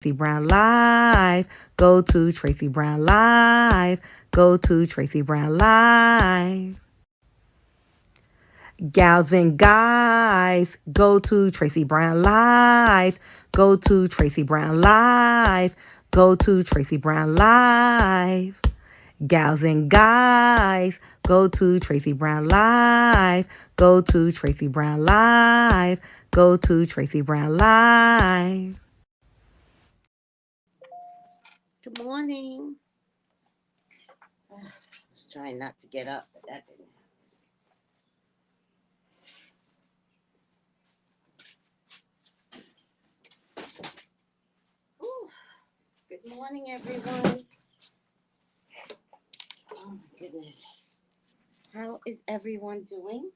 Brown Live. Go to Tracy Brown Live. Go to Tracy Brown Live. Gals and guys, go to Tracy Brown Live. Go to Tracy Brown Live. Go to Tracy Brown Live. Gals and guys, go to Tracy Brown Live. Go to Tracy Brown Live. Go to Tracy Brown Live. Good morning. I was trying not to get up, but that didn't happen. Ooh, good morning, everyone. Oh my goodness. How is everyone doing?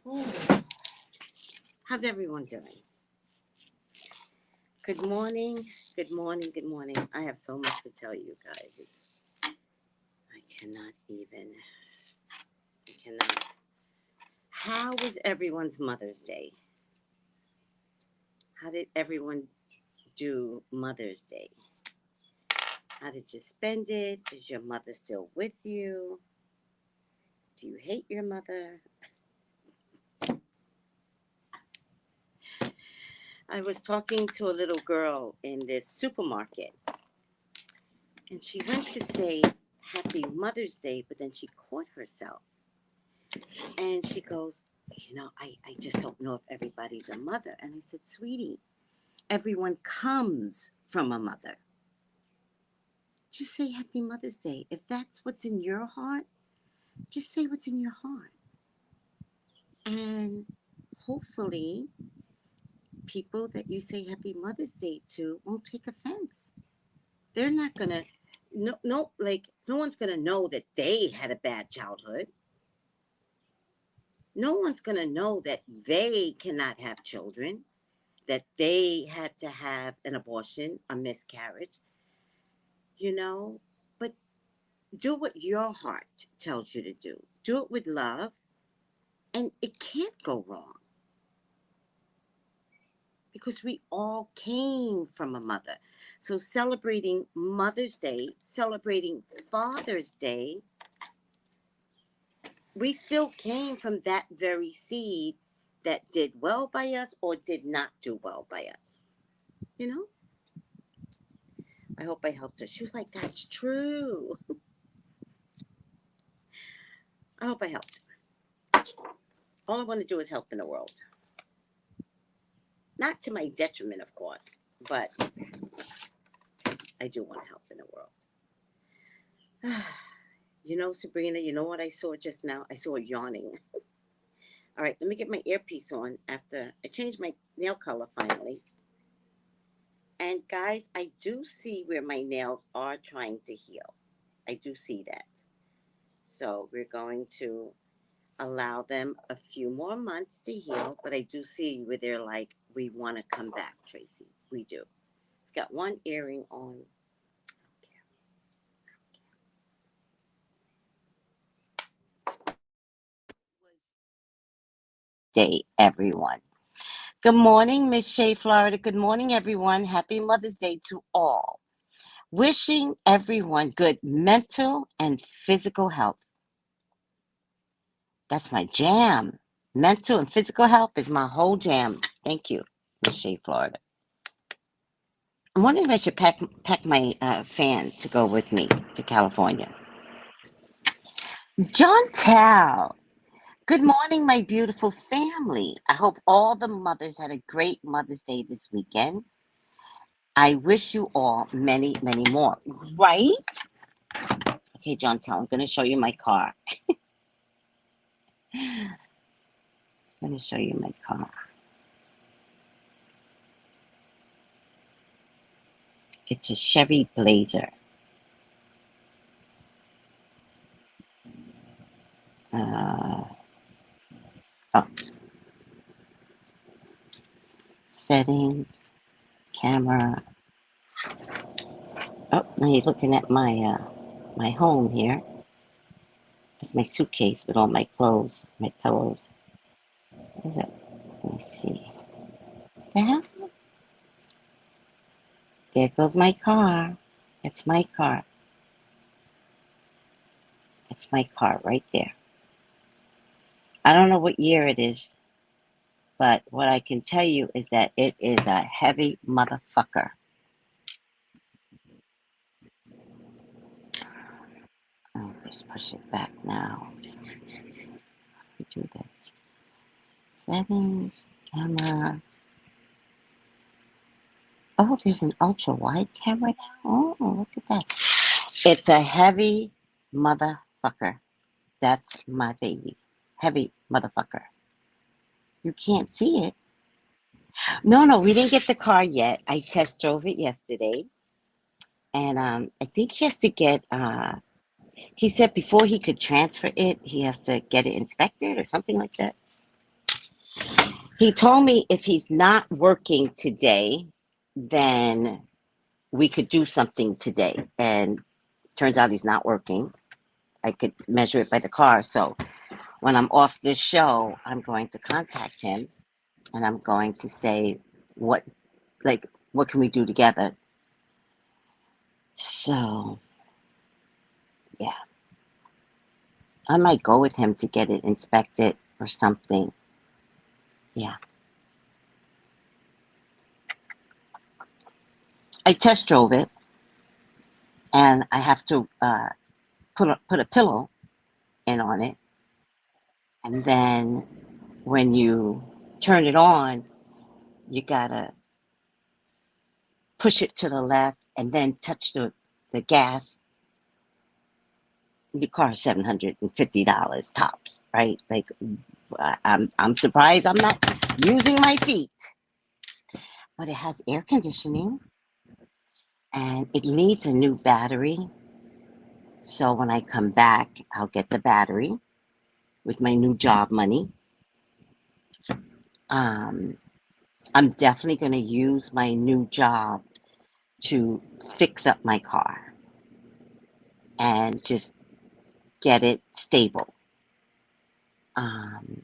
Ooh. How's everyone doing? Good morning. Good morning. Good morning. I have so much to tell you guys. I cannot even. I cannot. How was everyone's Mother's Day? How did everyone do Mother's Day? How did you spend it? Is your mother still with you? Do you hate your mother? I was talking to a little girl in this supermarket, and she went to say Happy Mother's Day, but then she caught herself. And she goes, I just don't know if everybody's a mother. And I said, sweetie, everyone comes from a mother. Just say Happy Mother's Day. If that's what's in your heart, just say what's in your heart. And hopefully, people that you say Happy Mother's Day to won't take offense. They're not gonna, no one's gonna know that they had a bad childhood. No one's gonna know that they cannot have children, that they had to have an abortion, a miscarriage, But do what your heart tells you to do. Do it with love, and it can't go wrong. Because we all came from a mother. So celebrating Mother's Day, celebrating Father's Day, we still came from that very seed that did well by us or did not do well by us. You know? I hope I helped her. She was like, that's true. I hope I helped. All I want to do is help in the world. Not to my detriment, of course, but I do want to help in the world. Sabrina, you know what I saw just now? I saw yawning. All right, let me get my earpiece on after I changed my nail color finally. And guys, I do see where my nails are trying to heal. I do see that. So we're going to allow them a few more months to heal, but I do see where they're like, we want to come back, Tracy. We do. Got one earring on. Day, everyone. Good morning, Miss Shea, Florida. Good morning, everyone. Happy Mother's Day to all. Wishing everyone good mental and physical health. That's my jam. Mental and physical health is my whole jam. Thank you, Miss Shea, Florida. I'm wondering if I should pack my fan to go with me to California. John Tal. Good morning, my beautiful family. I hope all the mothers had a great Mother's Day this weekend. I wish you all many, many more. Right? Okay, John Tal, I'm going to show you my car. I'm going to show you my car. It's a Chevy Blazer. Oh. Settings, camera. Oh, now you're looking at my home here. It's my suitcase with all my clothes, my pillows. What is it? Let me see. The hell? There goes my car. It's my car. It's my car right there. I don't know what year it is, but what I can tell you is that it is a heavy motherfucker. Let's push it back now. We do this. Settings, camera. Oh, there's an ultra wide camera now. Oh, look at that. It's a heavy motherfucker. That's my baby. Heavy motherfucker. You can't see it. No, we didn't get the car yet. I test drove it yesterday. And I think he has to get, he said before he could transfer it, he has to get it inspected or something like that. He told me if he's not working today, then we could do something today. And turns out he's not working. I could measure it by the car. So when I'm off this show, I'm going to contact him and I'm going to say what what can we do together. So yeah, I might go with him to get it inspected or something. Yeah, I test drove it and I have to put a pillow in on it, and then when you turn it on, you gotta push it to the left and then touch the gas. The car is $750 tops, right? Like I'm surprised I'm not using my feet, but it has air conditioning and it needs a new battery. So when I come back, I'll get the battery with my new job money. Um, I'm definitely going to use my new job to fix up my car and just get it stable. Um,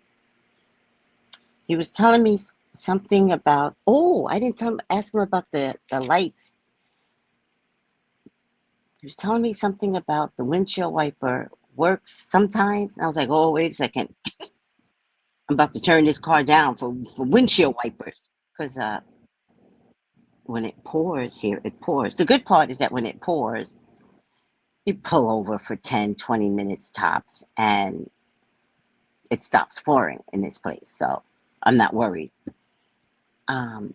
he was telling me something about, oh, I didn't ask him about the lights. He was telling me something about the windshield wiper works sometimes. And I was like, oh, wait a second. I'm about to turn this car down for windshield wipers. Because when it pours here, it pours. The good part is that when it pours, you pull over for 10, 20 minutes tops and it stops pouring in this place. So I'm not worried.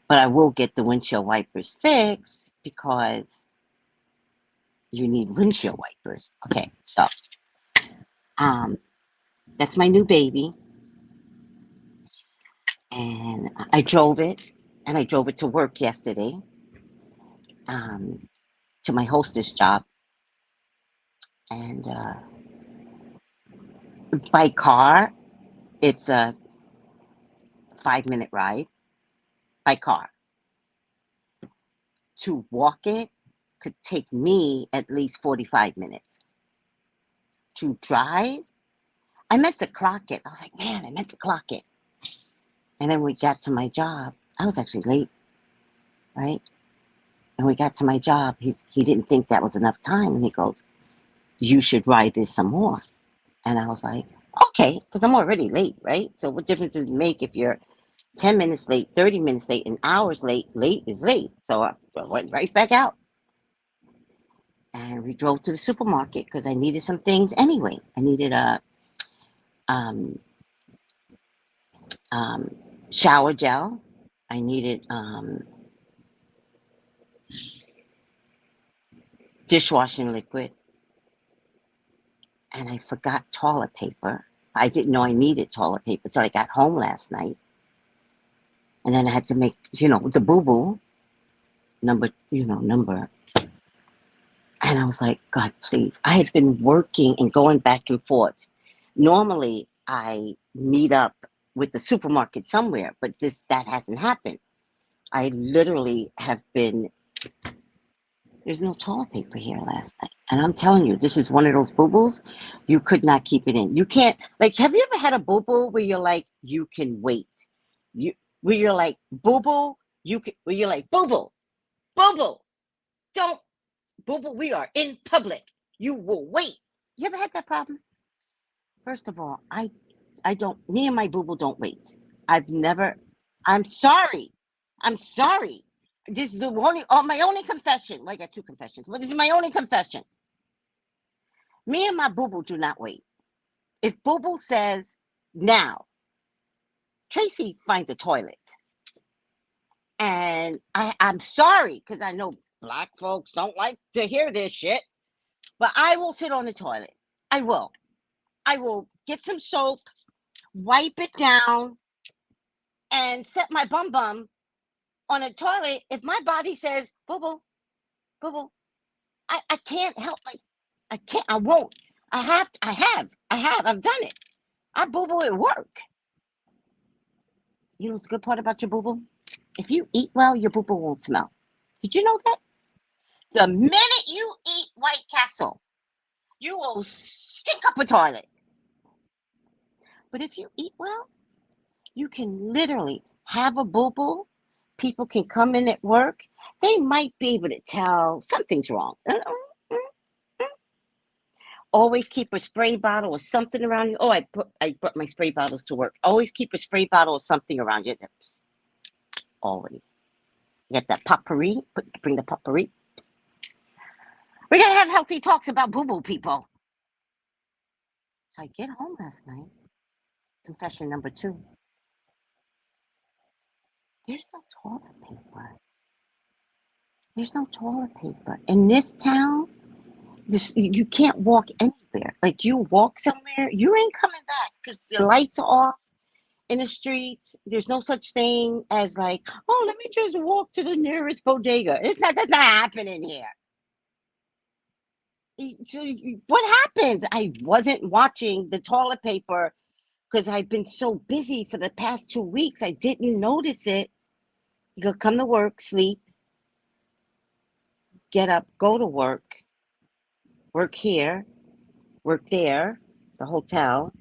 But I will get the windshield wipers fixed because you need windshield wipers. Okay, so um, that's my new baby. And I drove it, and I drove it to work yesterday, um, to my hostess job. And by car, it's a 5-minute ride by car. To walk it could take me at least 45 minutes. To drive, I meant to clock it. I was like, man, I meant to clock it. And then we got to my job. I was actually late, right? And we got to my job. He didn't think that was enough time. And he goes, you should ride this some more. And I was like, okay, because I'm already late, right? So what difference does it make if you're 10 minutes late, 30 minutes late, an hour's late? Late is late. So I went right back out. And we drove to the supermarket because I needed some things anyway. I needed a um, um, shower gel. I needed dishwashing liquid. And I forgot toilet paper. I didn't know I needed toilet paper until I got home last night. And then I had to make, the boo-boo number. And I was like, God, please. I had been working and going back and forth. Normally, I meet up with the supermarket somewhere, but that hasn't happened. I literally have been There's no toilet paper here last night. And I'm telling you, this is one of those boo-boos. You could not keep it in. You can't, like, have you ever had a boo-boo where you're like, you can wait? You Where you're like, boo-boo, where you're like, boo-boo, boo-boo, don't, boo-boo, we are in public. You will wait. You ever had that problem? First of all, I don't, me and my boo-boo don't wait. I've never, I'm sorry. I'm sorry. This is the only, my only confession. Well, I got two confessions, but this is my only confession. Me and my boo boo do not wait. If boo boo says now, Tracy finds a toilet, and I'm sorry because I know black folks don't like to hear this shit, but I will sit on the toilet. I will. I will get some soap, wipe it down, and set my bum on a toilet. If my body says boo boo, boo boo, I can't help my, I can't, I won't. I've done it. I boo boo at work. You know what's the good part about your boo boo? If you eat well, your boo boo won't smell. Did you know that? The minute you eat White Castle, you will stink up a toilet. But if you eat well, you can literally have a boo boo. People can come in at work. They might be able to tell something's wrong. Always keep a spray bottle or something around you. Oh, I brought my spray bottles to work. Always keep a spray bottle or something around your lips. Always. You get that potpourri. Bring the potpourri. We're gonna have healthy talks about boo boo people. So I get home last night. Confession number two. There's no toilet paper. There's no toilet paper in this town. You can't walk anywhere. Like you walk somewhere, you ain't coming back because the lights are off in the streets. There's no such thing as like, oh, let me just walk to the nearest bodega. It's not. That's not happening here. So what happens? I wasn't watching the toilet paper because I've been so busy for the past 2 weeks. I didn't notice it. You gotta come to work, sleep, get up, go to work here, work there, the hotel,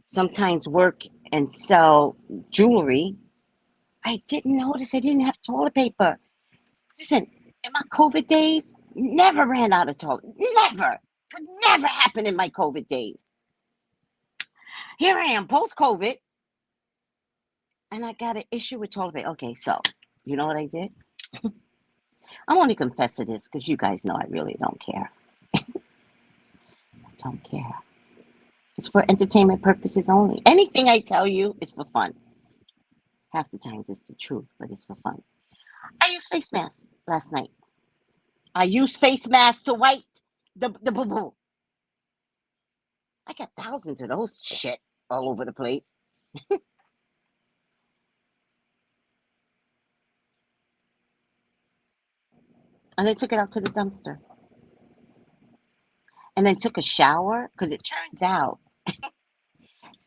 sometimes work and sell jewelry. I didn't notice I didn't have toilet paper. Listen, in my COVID days, never ran out of toilet. Never. Would never happen in my COVID days. Here I am, post COVID, and I got an issue with toilet paper. Okay, so you know what I did? I'm only confessing this because you guys know I really don't care. I don't care. It's for entertainment purposes only. Anything I tell you is for fun. Half the times it's the truth, but it's for fun. I used face masks last night. I used face masks to wipe the boo boo. I got thousands of those shit all over the place. And I took it out to the dumpster. And then took a shower because it turns out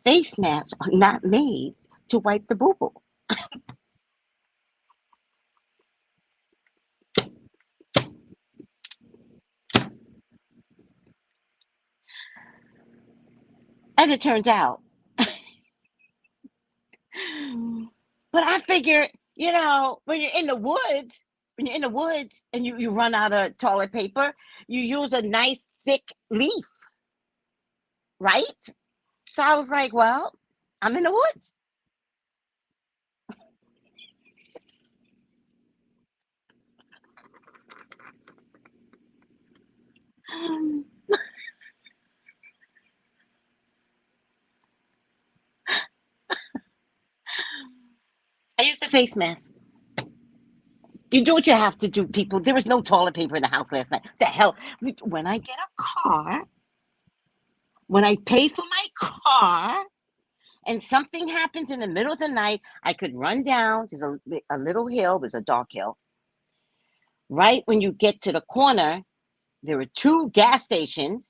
face masks are not made to wipe the boo boo. As it turns out. But I figure, when you're in the woods, and you run out of toilet paper, you use a nice thick leaf, right? So I was like, well, I'm in the woods. I used a face mask. You do what you have to do, people. There was no toilet paper in the house last night. The hell? When I get a car, when I pay for my car, and something happens in the middle of the night, I could run down. There's a little hill. There's a dark hill. Right when you get to the corner, there are two gas stations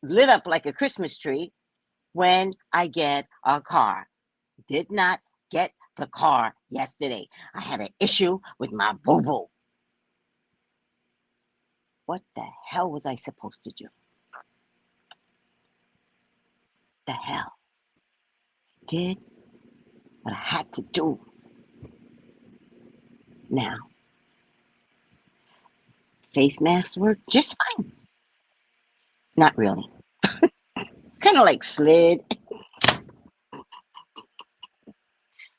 lit up like a Christmas tree when I get a car. Did not get the car yesterday. I had an issue with my boo boo. What the hell was I supposed to do? The hell? Did what I had to do. Now, face masks work just fine. Not really. Kind of like slid. I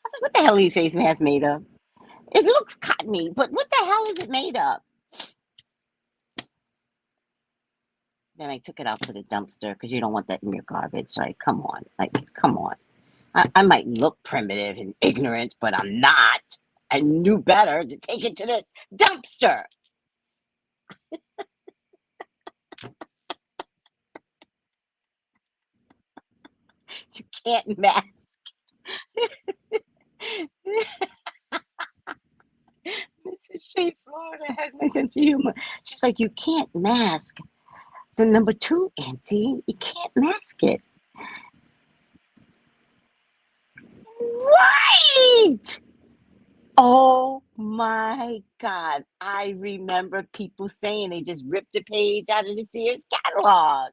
was like, what the hell are these face masks made of? It looks cottony, but what the hell is it made of? Then I took it out to the dumpster because you don't want that in your garbage. Like, come on. I might look primitive and ignorant, but I'm not. I knew better to take it to the dumpster. You can't mask. Mrs. Shea Florida has my sense of humor. She's like, you can't mask the number 2, Auntie. You can't mask it. Right! Oh my God. I remember people saying they just ripped a page out of the Sears catalog.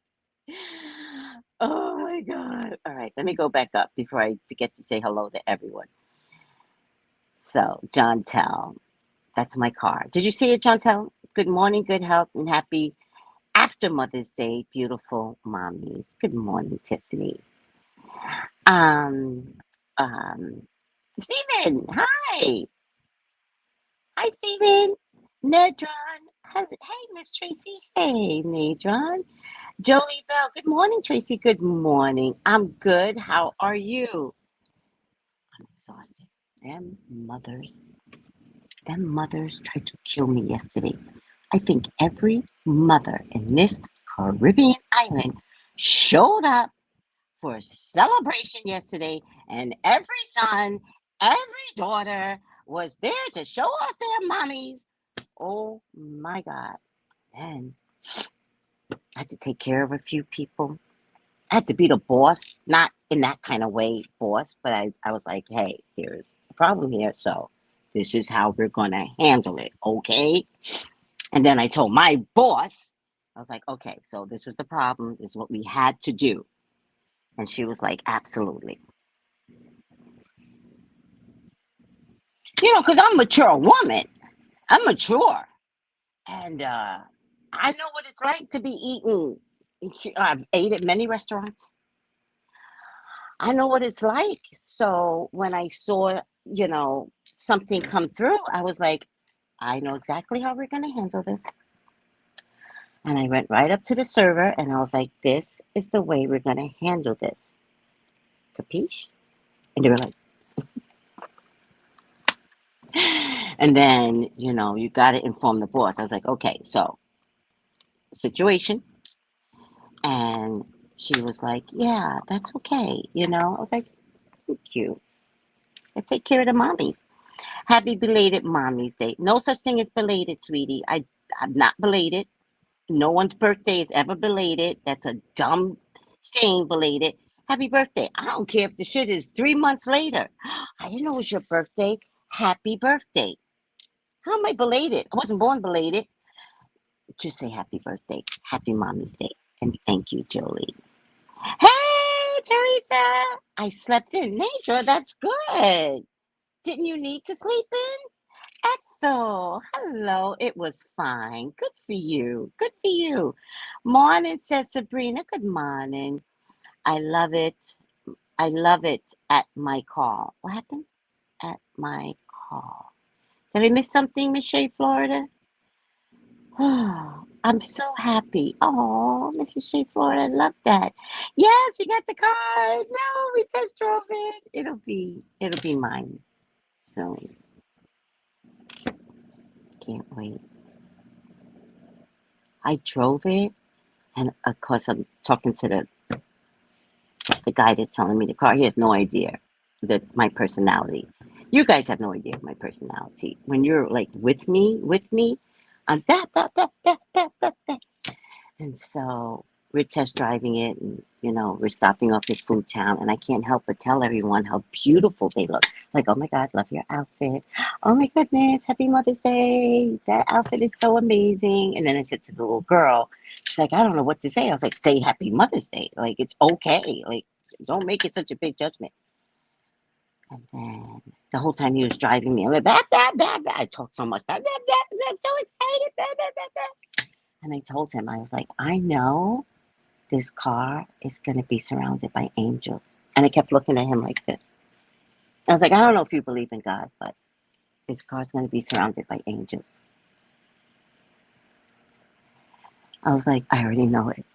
Oh my God. All right, let me go back up before I forget to say hello to everyone. So, John Tell, that's my car. Did you see it, John Tell? Good morning, good health, and happy after Mother's Day, beautiful mommies. Good morning, Tiffany. Um, Stephen, hi. Hi, Stephen. Nedron. Hey, Miss Tracy. Hey, Nedron. Joey Bell. Good morning, Tracy. Good morning. I'm good. How are you? I'm exhausted. Them mothers tried to kill me yesterday. I think every mother in this Caribbean island showed up for a celebration yesterday, and every son, every daughter was there to show off their mommies. Oh my God. Then I had to take care of a few people. I had to be the boss, not in that kind of way, boss, but I was like, hey, there's a problem here. So this is how we're going to handle it. Okay. And then I told my boss, I was like, okay, so this was the problem. This is what we had to do. And she was like, absolutely. Because I'm a mature woman. I'm mature. And I know what it's like to be eating. I've ate at many restaurants. I know what it's like. So when I saw, something come through, I was like, I know exactly how we're going to handle this. And I went right up to the server and I was like, this is the way we're going to handle this. Capiche? And they were like, and then, you got to inform the boss. I was like, okay, so situation. And she was like, yeah, that's okay. I was like, thank you. I take care of the mommies. Happy belated Mommy's Day. No such thing as belated, sweetie. I'm not belated. No one's birthday is ever belated. That's a dumb saying, belated. Happy birthday. I don't care if the shit is 3 months later. I didn't know it was your birthday. Happy birthday. How am I belated? I wasn't born belated. Just say happy birthday. Happy Mommy's Day. And thank you, Jolie. Hey, Teresa. I slept in. Nature, that's good. Didn't you need to sleep in? Ethel, hello. It was fine. Good for you. Good for you. Morning, says Sabrina. Good morning. I love it. I love it at my call. What happened? At my call. Did I miss something, Miss Shea, Florida? I'm so happy. Oh, Mrs. Shea, Florida, I love that. Yes, we got the car. No, we test drove it. It'll be mine. So can't wait. I drove it, and of course I'm talking to the guy that's selling me the car. He has no idea that my personality. You guys have no idea of my personality. When you're like with me, I'm that. And so we're test driving it, and we're stopping off at Food Town, and I can't help but tell everyone how beautiful they look. Like, oh my God, love your outfit. Oh my goodness, happy Mother's Day. That outfit is so amazing. And then I said to the little girl, she's like, I don't know what to say. I was like, say Happy Mother's Day. Like, it's okay. Like, don't make it such a big judgment. And then the whole time he was driving me, I'm like, blah, blah, blah, blah. I talked so much. Blah, blah, blah, I'm so excited. Blah, blah, blah, blah. And I told him, I was like, I know this car is going to be surrounded by angels. And I kept looking at him like this. I was like, I don't know if you believe in God, but this car's going to be surrounded by angels. I was like, I already know it.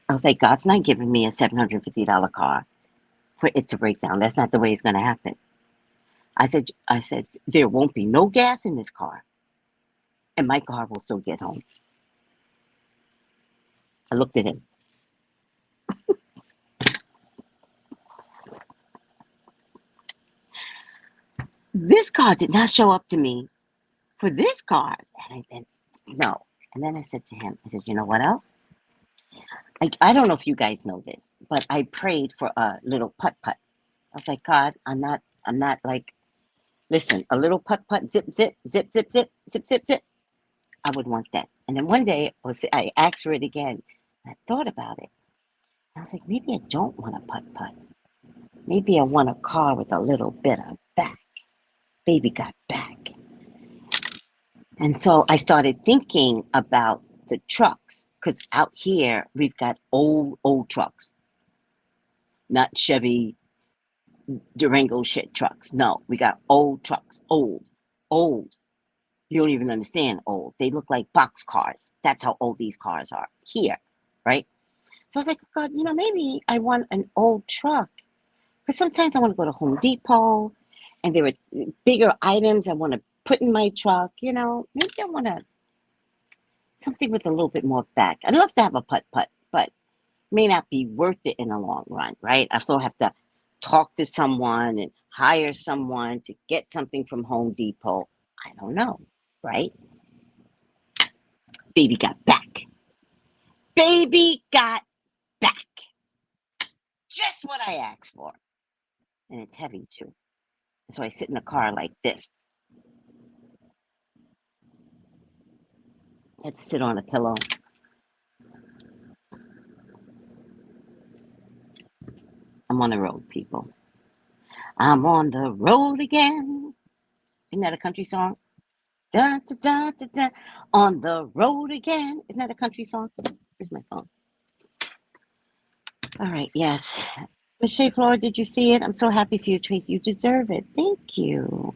I was like, God's not giving me a $750 car for it to break down. That's not the way it's going to happen. I said, there won't be no gas in this car, and my car will still get home. I looked at him. This car did not show up to me for this car. And no. And then I said to him, I said, you know what else? I don't know if you guys know this, but I prayed for a little putt-putt. I was like, God, I'm not like, listen, a little putt-putt, zip, zip, zip, zip, zip, zip, zip, zip. I would want that. And then one day I asked for it again. I thought about it. I was like, maybe I don't want a putt-putt. Maybe I want a car with a little bit of back. Baby got back. And so I started thinking about the trucks, because out here we've got old trucks, not Chevy Durango shit trucks. No, we got old trucks, old. You don't even understand old. They look like box cars. That's how old these cars are here, right? So I was like, God, maybe I want an old truck. Because sometimes I want to go to Home Depot and there are bigger items I want to put in my truck. Maybe I want something with a little bit more back. I'd love to have a putt-putt, but may not be worth it in the long run, right? I still have to talk to someone and hire someone to get something from Home Depot. I don't know, right? Baby got back. Baby got back. Just what I asked for. And it's heavy too. So I sit in the car like this. I had to sit on a pillow. I'm on the road, people. I'm on the road again. Isn't that a country song? Dun, dun, dun, dun, dun. On the road again. Isn't that a country song? Where's my phone? All right, yes. Michelle Flora, did you see it? I'm so happy for you, Tracy. You deserve it. Thank you.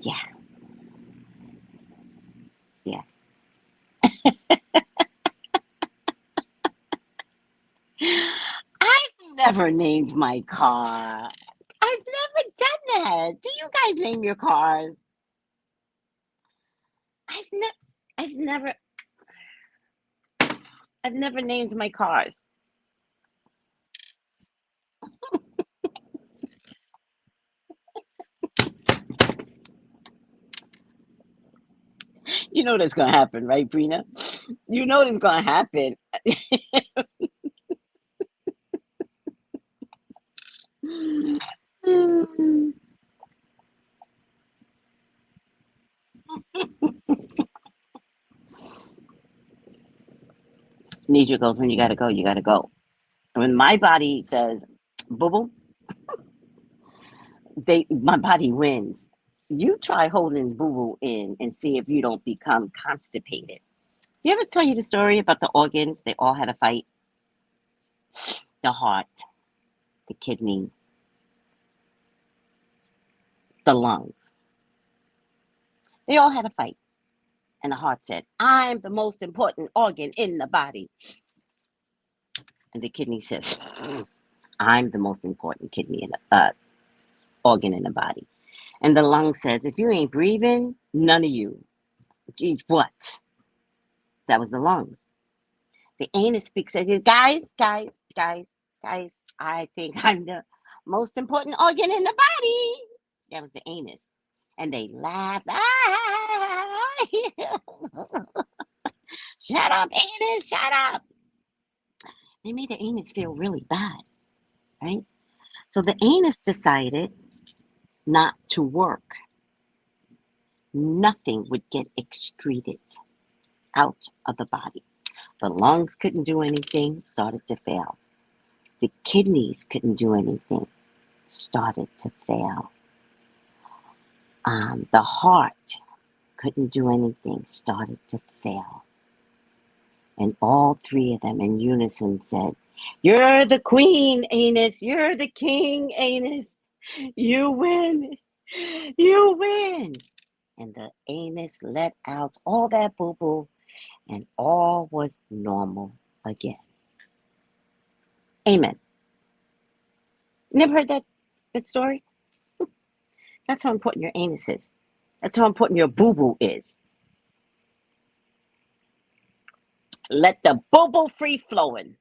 Yeah, yeah. I've never named my car. I've never done that. Do you guys name your cars? I've never, I've never, I've never named my cars. You know that's gonna happen, right, Brina? You know that's gonna happen. Nature goes, when you gotta go, you gotta go. When my body says, boo boo, my body wins. You try holding boo boo in and see if you don't become constipated. You ever tell you the story about the organs? They all had a fight. The heart, the kidney, the lungs. They all had a fight. And the heart said, I'm the most important organ in the body. And the kidney says, I'm the most important kidney in organ in the body. And the lung says, if you ain't breathing, none of you. What? That was the lungs. The anus speaks and says, guys, I think I'm the most important organ in the body. That was the anus. And they laughed. Shut up, anus, shut up. They made the anus feel really bad, right? So the anus decided not to work. Nothing would get excreted out of the body. The lungs couldn't do anything, started to fail. The kidneys couldn't do anything, started to fail. The heart couldn't do anything, started to fail. And all three of them in unison said, you're the queen, anus. You're the king, anus. You win. You win. And the anus let out all that boo-boo, and all was normal again. Amen. Never heard that story? That's how important your anus is. That's how important your boo-boo is. Let the boo-boo free flowing.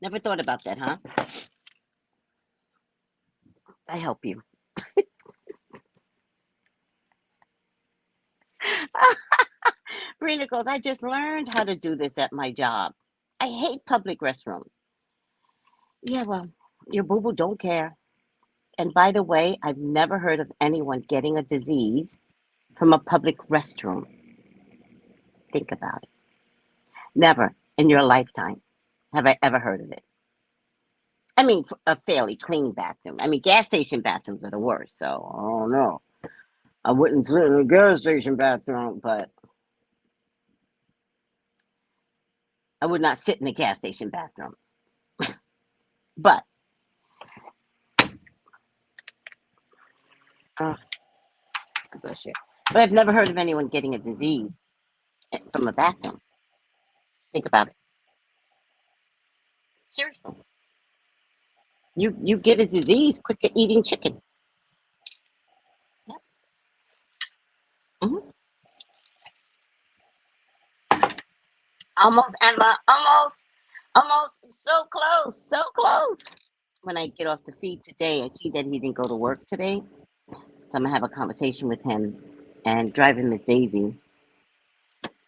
Never thought about that, huh? I help you. Brina goes, I just learned how to do this at my job. I hate public restrooms. Yeah, well, your boo-boo don't care. And by the way, I've never heard of anyone getting a disease from a public restroom. Think about it. Never in your lifetime have I ever heard of it. I mean, a fairly clean bathroom. I mean, gas station bathrooms are the worst. So, I don't know. I wouldn't sit in a gas station bathroom, but I would not sit in a gas station bathroom. But, oh, bless you. But I've never heard of anyone getting a disease from a bathroom. Think about it. Seriously. You get a disease quicker eating chicken. Yep. Hmm. Almost, Emma. Almost. So close. So close. When I get off the feed today, I see that he didn't go to work today. So I'm going to have a conversation with him. And driving Miss Daisy,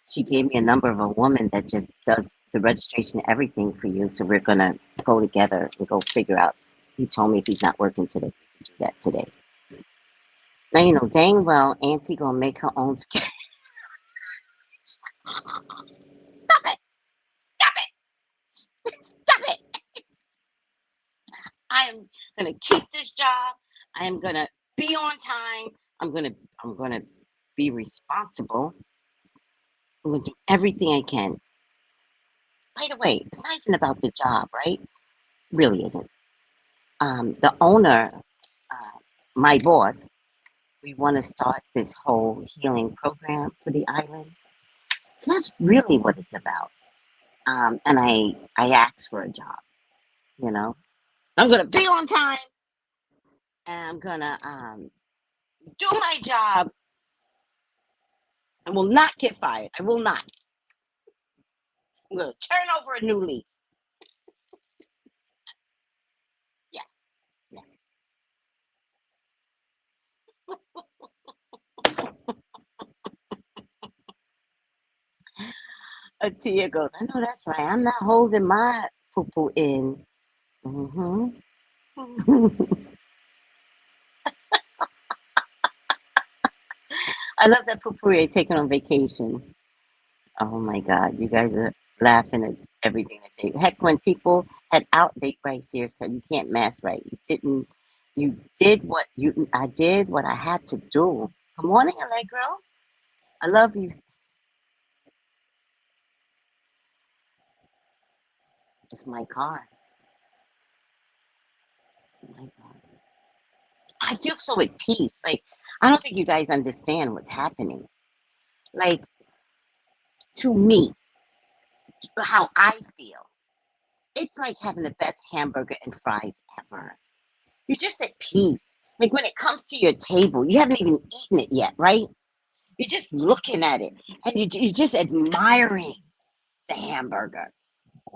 she gave me a number of a woman that just does the registration and everything for you. So we're going to go together and go figure out. He told me if he's not working today, we can do that today. Now, you know, dang well, Auntie going to make her own schedule. Stop it. Stop it. Stop it. I am going to keep this job. I am going to be on time. I'm going to be responsible. I'm going to do everything I can. By the way, it's not even about the job, right? Really isn't. The owner, my boss, we want to start this whole healing program for the island. So that's really what it's about. And I asked for a job, you know. I'm gonna be on time, and I'm gonna do my job, and will not get fired. I will not. I'm gonna turn over a new leaf. Yeah, yeah. Tia goes, I know that's right. I'm not holding my poo poo in. Hmm. I love that Poopery taking on vacation. Oh my God, you guys are laughing at everything I say. Heck, when people had out, they right serious because you can't mask right. You didn't. You did what you. I did what I had to do. Good morning, Allegro. I love you. It's my car. It's my car. I feel so at peace. Like I don't think you guys understand what's happening. Like To me, how I feel, it's like having the best hamburger and fries ever. You're just at peace. Like when it comes to your table, you haven't even eaten it yet, right? You're just looking at it and you're just admiring the hamburger.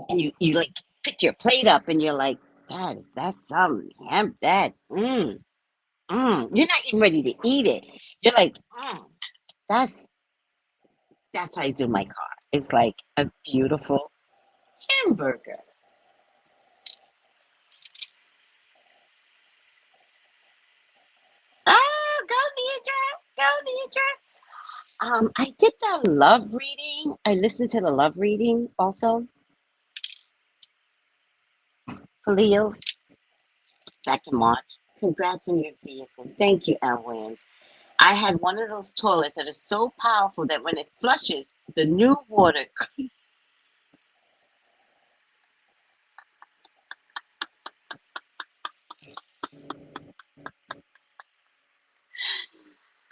And you like pick your plate up and you're like, that's some You're not even ready to eat it. You're like, that's that's how I do my car. It's like a beautiful hamburger. Oh, go Deidre, go Deidre. I did the love reading. I listened to the love reading also for Leos back in March. Congrats on your vehicle. Thank you, Al Williams. I had one of those toilets that is so powerful that when it flushes, the new water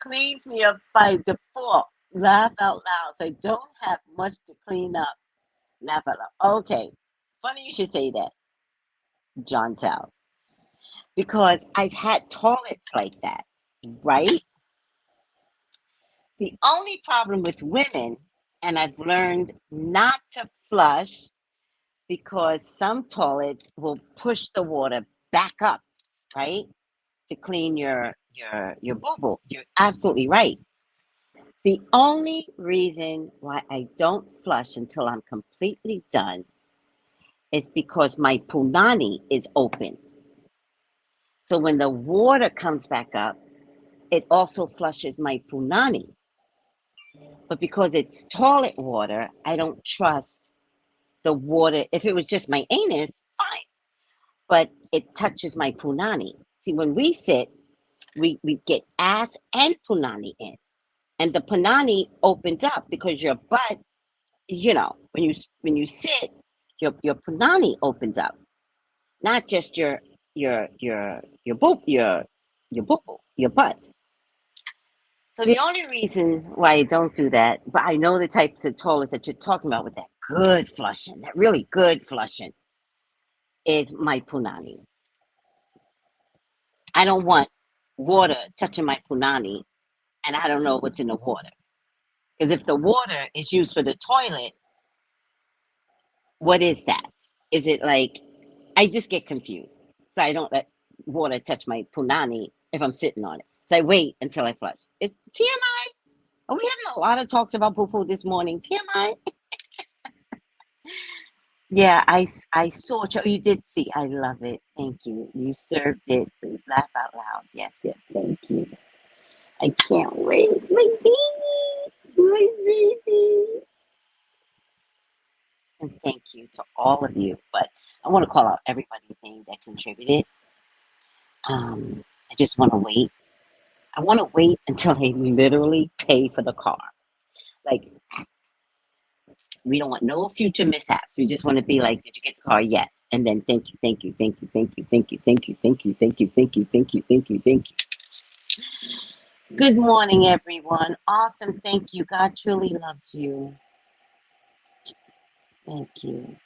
cleans me up by default. Laugh out loud. So I don't have much to clean up. Laugh out loud. Okay. Funny you should say that, John Tao. Because I've had toilets like that, right? The only problem with women, and I've learned not to flush because some toilets will push the water back up, right? To clean your boo boo. You're absolutely right. The only reason why I don't flush until I'm completely done is because my punani is open. So when the water comes back up, it also flushes my punani. But because it's toilet water, I don't trust the water. If it was just my anus, fine. But it touches my punani. See, when we sit, we get ass and punani in. And the punani opens up because your butt, when you sit, your punani opens up, not just your boop your butt. So the only reason why I don't do that, but I know the types of toilets that you're talking about with that good flushing, that really good flushing, is my punani. I don't want water touching my punani, and I don't know what's in the water. Because if the water is used for the toilet, what is that? Is it like I just get confused? So I don't let water touch my punani if I'm sitting on it. So I wait until I flush. It's TMI. Are we having a lot of talks about poo poo this morning? TMI. Yeah, I saw it. You did see. I love it. Thank you. You served it. Laugh out loud. Yes, yes. Thank you. I can't wait. It's my baby. My baby. And thank you to all of you. But I want to call out everybody's name that contributed. I just want to wait. I want to wait until they literally pay for the car. Like, we don't want no future mishaps. We just want to be like, did you get the car? Yes. And then thank you, thank you, thank you, thank you, thank you, thank you, thank you, thank you, thank you, thank you, thank you, thank you. Good morning, everyone. Awesome. Thank you. God truly loves you. Thank you.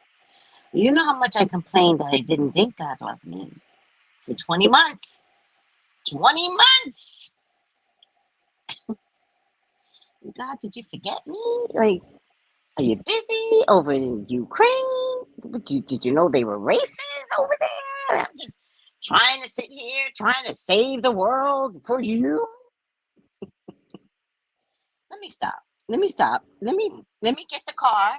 You know how much I complained that I didn't think God loved me for 20 months. 20 months. God, did you forget me? Like, are you busy over in Ukraine? Did you know they were racist over there? I'm just trying to sit here, trying to save the world for you. Let me stop. Let me stop. Let me get the car.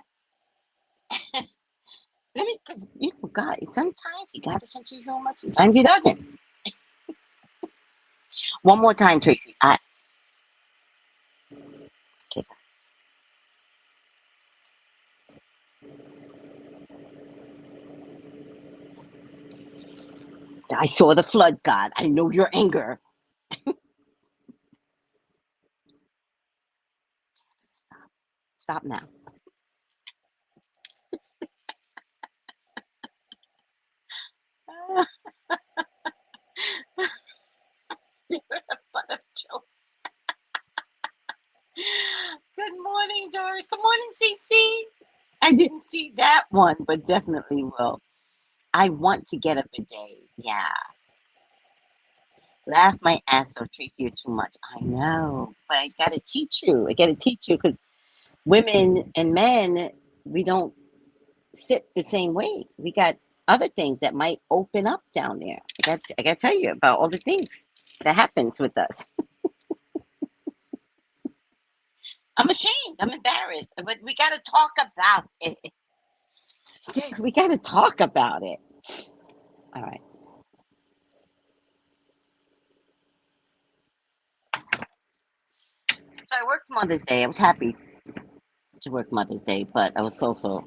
Because God, sometimes He got a sense of humor, sometimes He doesn't. One more time, Tracy. Okay. I saw the flood, God. I know your anger. Stop. Stop now. You're a butt of jokes. Good morning, Doris. Good morning. morning, CC. I didn't see that one, but definitely will. I want to get a bidet. Yeah. Laugh my ass off, Tracy, you're too much. I know, but I gotta teach you. I gotta teach you because women and men, we don't sit the same way. We got other things that might open up down there. I got to tell you about all the things that happens with us. I'm ashamed. I'm embarrassed, but we got to talk about it. Okay, we got to talk about it. All right. So I worked Mother's Day. I was happy to work Mother's Day, but I was also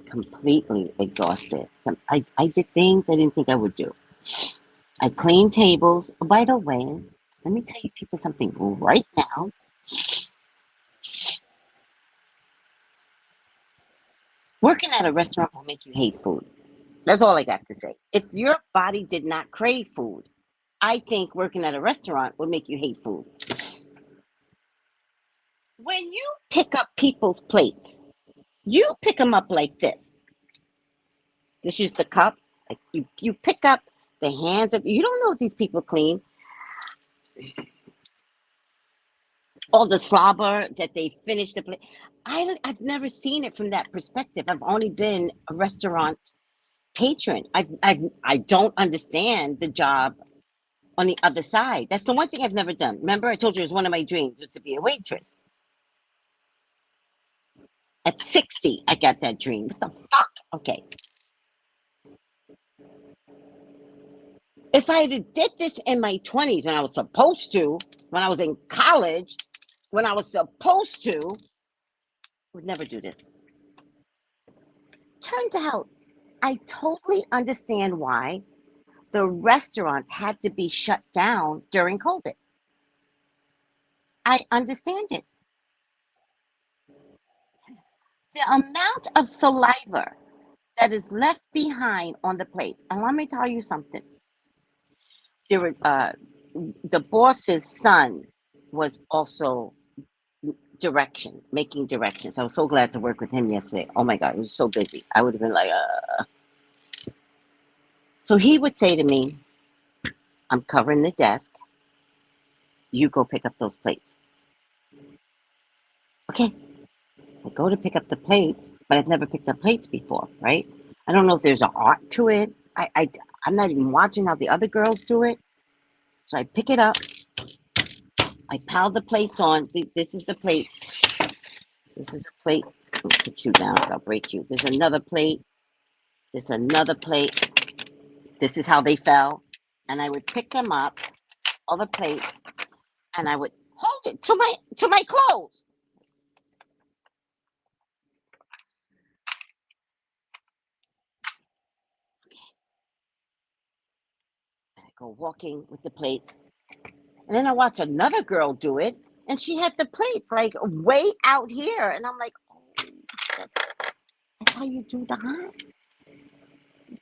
completely exhausted. I did things I didn't think I would do. I cleaned tables. By the way, let me tell you people something right now. Working at a restaurant will make you hate food. That's all I got to say. If your body did not crave food, I think working at a restaurant would make you hate food. When you pick up people's plates, you pick them up like this. This is the cup. Like you pick up the hands of, you don't know if these people clean. All the slobber that they finish the plate. I've never seen it from that perspective. I've only been a restaurant patron. I don't understand the job on the other side. That's the one thing I've never done. Remember, I told you it was one of my dreams was to be a waitress. At 60, I got that dream. What the fuck? Okay. If I had did this in my 20s when I was supposed to, when I was in college, when I was supposed to, I would never do this. Turns out I totally understand why the restaurants had to be shut down during COVID. I understand it. The amount of saliva that is left behind on the plates. And let me tell you something. There were, the boss's son was also making directions. I was so glad to work with him yesterday. Oh my God, he was so busy. I would have been like, So he would say to me, I'm covering the desk. You go pick up those plates. Okay. I go to pick up the plates, but I've never picked up plates before, right? I don't know if there's an art to it. I'm not even watching how the other girls do it. So I pick it up. I pile the plates on. This is the plates. This is a plate. I'll put you down, so I'll break you. There's another plate. There's another plate. This is how they fell. And I would pick them up, all the plates, and I would hold it to my clothes. And I go walking with the plates. And then I watch another girl do it, and she had the plates like way out here. And I'm like, oh, that's how you do that?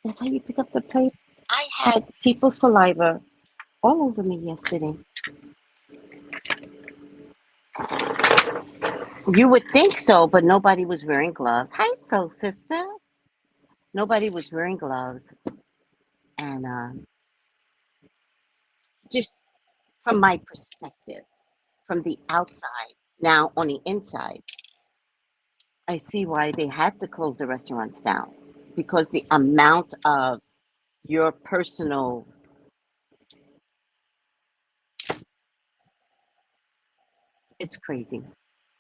That's how you pick up the plates? I had people's saliva all over me yesterday. You would think so, but nobody was wearing gloves. Hi, soul sister. Nobody was wearing gloves. And just from my perspective, from the outside, now on the inside, I see why they had to close the restaurants down because the amount of your personal, it's crazy.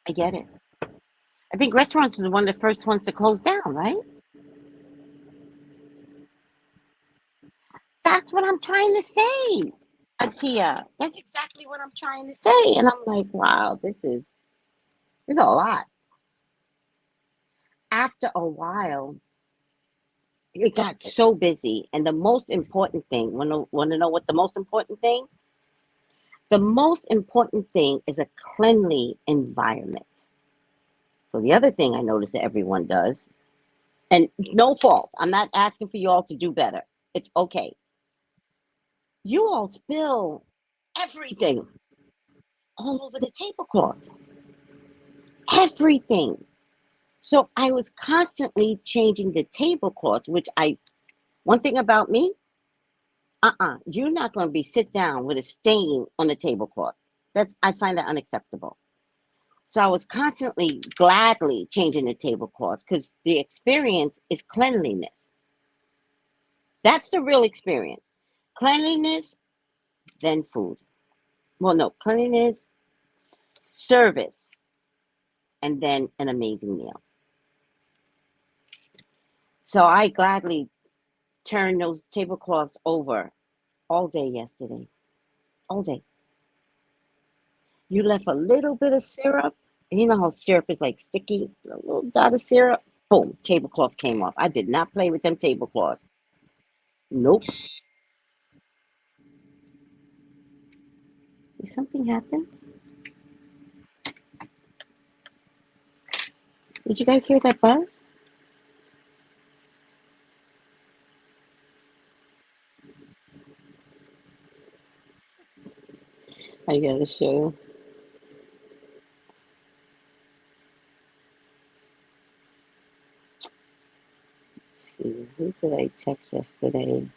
I get it. I think restaurants are one of the first ones to close down, right? That's what I'm trying to say, Atia. That's exactly what I'm trying to say. And I'm like, wow, this is a lot. After a while, it got so busy. And the most important thing, want to know what the most important thing? The most important thing is a cleanly environment. So the other thing I notice that everyone does, and no fault, I'm not asking for you all to do better. It's okay. You all spill everything all over the tablecloth. everything. So I was constantly changing the tablecloths, which one thing about me, you're not going to be sit down with a stain on the tablecloth. I find that unacceptable. So I was constantly gladly changing the tablecloths because the experience is cleanliness. That's the real experience. Cleanliness, then food. Well, no, cleanliness, service, and then an amazing meal. So I gladly turned those tablecloths over all day yesterday. All day. You left a little bit of syrup. And you know how syrup is like sticky? A little dot of syrup. Boom, tablecloth came off. I did not play with them tablecloths. Nope. Did something happen? Did you guys hear that buzz? I gotta show you. Let's see, who did I text yesterday?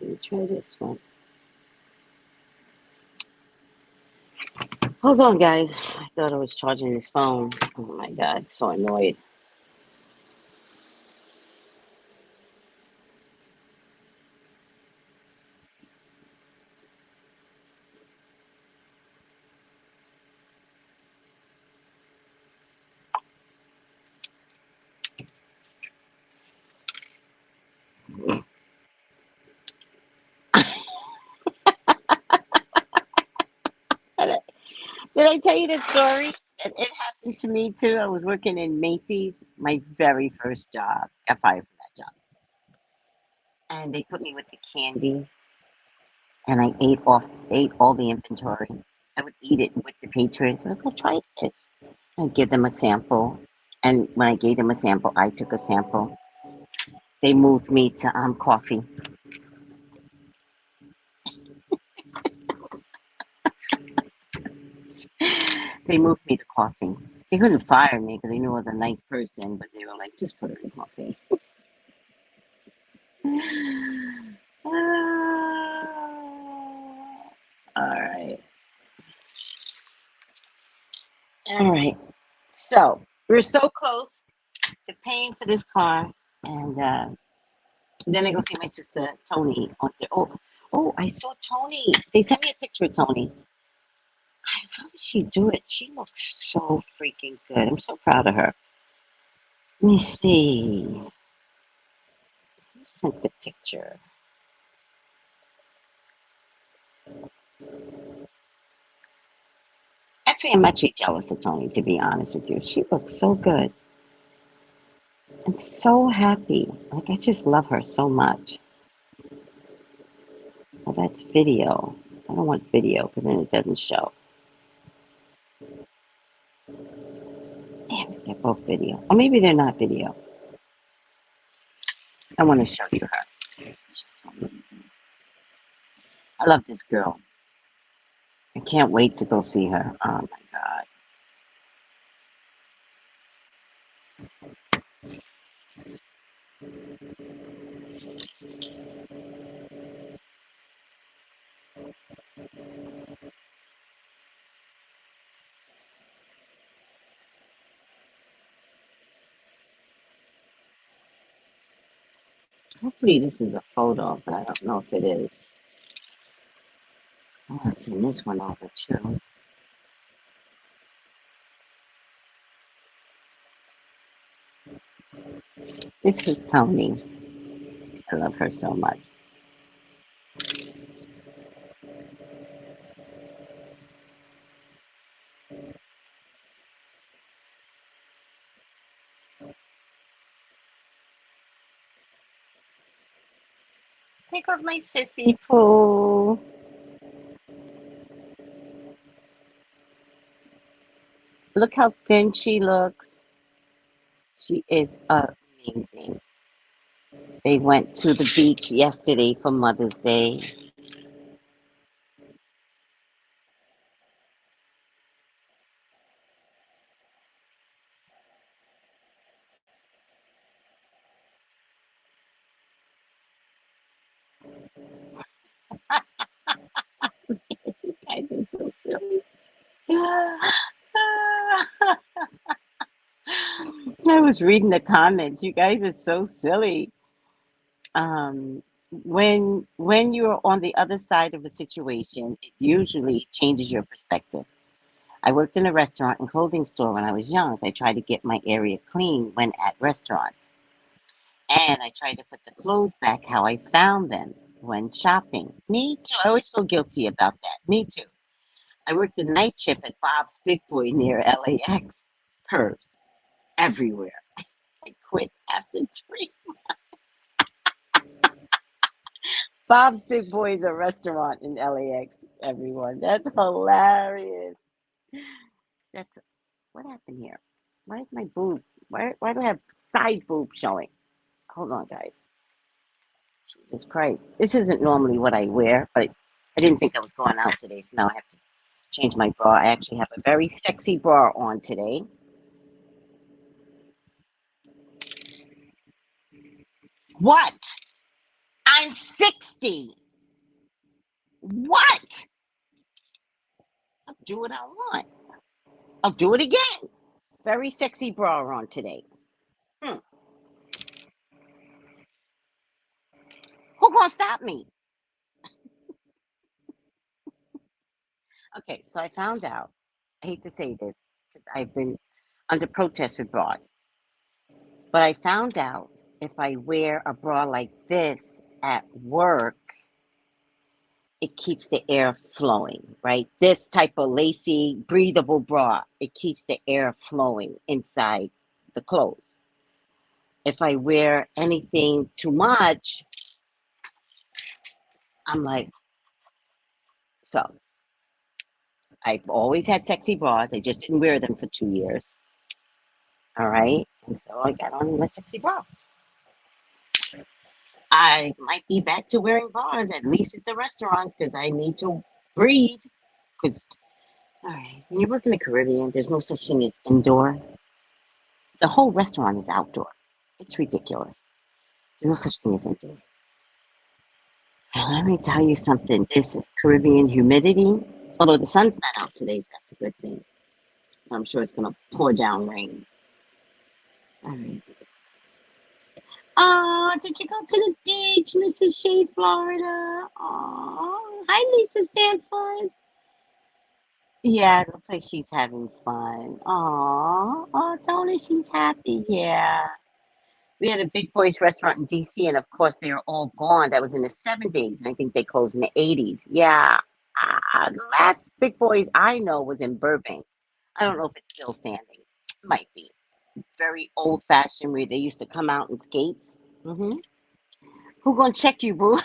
Let me try this one. Hold on, guys. I thought I was charging this phone. Oh my god, so annoyed. Did I tell you that story? It happened to me too. I was working in Macy's, my very first job. Got fired from that job. And they put me with the candy and I ate all the inventory. I would eat it with the patrons. I'd go try this. I'd give them a sample. And when I gave them a sample, I took a sample. They moved me to coffee. They moved me to coffee. They couldn't fire me because they knew I was a nice person, but they were like, just put her in coffee. All right. All right. So we're so close to paying for this car. And then I go see my sister Tony on there. Oh, I saw Tony. They sent me a picture of Tony. How does she do it? She looks so freaking good. I'm so proud of her. Let me see. Who sent the picture? Actually, I'm actually jealous of Tony, to be honest with you. She looks so good and so happy. Like, I just love her so much. Well, that's video. I don't want video because then it doesn't show. Damn it, they're both video. Or maybe they're not video. I want to show you her. She's so amazing. I love this girl. I can't wait to go see her. Oh my God. Hopefully this is a photo, but I don't know if it is. I want to send this one over too. This is Tony. I love her so much. Here goes my sissy poo. Look how thin she looks. She is amazing. They went to the beach yesterday for Mother's Day. You guys are so silly. I was reading the comments. You guys are so silly. When you're on the other side of a situation, it usually changes your perspective. I worked in a restaurant and clothing store when I was young, so I tried to get my area clean when at restaurants. And I tried to put the clothes back how I found them when shopping. Me too. I always feel guilty about that. Me too. I worked the night shift at Bob's Big Boy near LAX. Pervs everywhere. I quit after 3. Bob's Big Boy is a restaurant in LAX, everyone. That's hilarious. That's what happened here. Why is my boob? Why do I have side boob showing? Hold on, guys. Jesus Christ. This isn't normally what I wear, but I didn't think I was going out today, so now I have to change my bra. I actually have a very sexy bra on today. What? I'm 60. What? I'll do what I want. I'll do it again. Very sexy bra on today. Hmm. Who gonna stop me? Okay, so I found out. I hate to say this because I've been under protest with bras, but I found out if I wear a bra like this at work, it keeps the air flowing, right? This type of lacy, breathable bra, it keeps the air flowing inside the clothes. If I wear anything too much, I'm like, so I've always had sexy bras. I just didn't wear them for 2 years. All right. And so I got on my sexy bras. I might be back to wearing bras, at least at the restaurant, because I need to breathe. Because, all right, when you work in the Caribbean, there's no such thing as indoor. The whole restaurant is outdoor. It's ridiculous. There's no such thing as indoor. And let me tell you something. This Caribbean humidity, although the sun's not out today, so that's a good thing. I'm sure it's going to pour down rain. All right. Oh, did you go to the beach, Mrs. Shea, Florida? Oh, hi, Lisa Stanford. Yeah, it looks like she's having fun. Oh, Tony, she's happy. Yeah. We had a big boys restaurant in DC, and of course, they are all gone. That was in the 70s, and I think they closed in the 80s. Yeah. The last big boys I know was in Burbank. I don't know if it's still standing. Might be. Very old fashioned where they used to come out in skates. Who gonna check you, boo?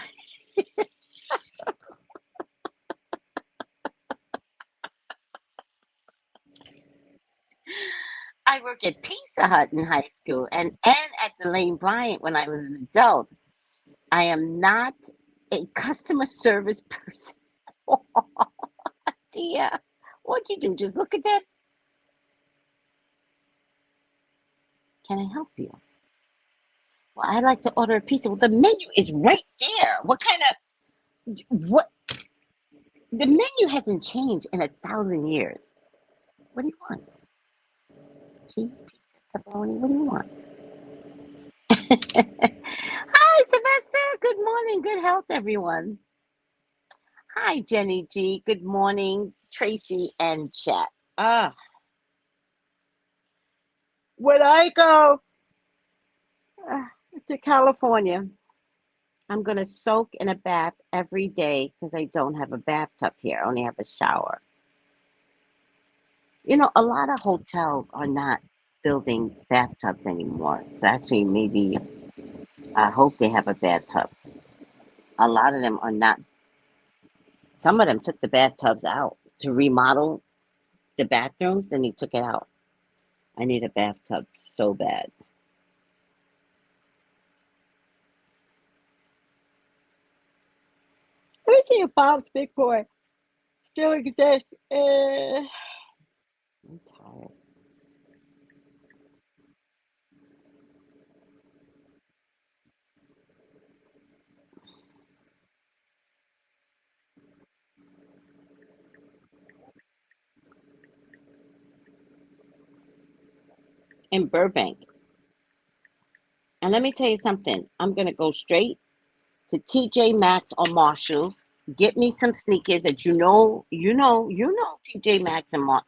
I worked at Pizza Hut in high school and at the Lane Bryant when I was an adult. I am not a customer service person. Oh, dear. What'd you do? Just look at that? Can I help you? Well, I'd like to order a pizza. Well, the menu is right there. What kind of what? The menu hasn't changed in 1,000 years. What do you want? Cheese, pizza, pepperoni. What do you want? Hi, Sylvester. Good morning. Good health, everyone. Hi, Jenny G. Good morning, Tracy and Chat. Ah, when I go uh, to California, I'm going to soak in a bath every day because I don't have a bathtub here. I only have a shower. You know, a lot of hotels are not building bathtubs anymore. So actually, maybe I hope they have a bathtub. A lot of them are not. Some of them took the bathtubs out to remodel the bathrooms, and they took it out. I need a bathtub so bad. me see if Bob's Big Boy still exists. I'm tired. In Burbank. And let me tell you something. I'm gonna go straight to TJ Maxx or Marshalls. Get me some sneakers that TJ Maxx and Mar.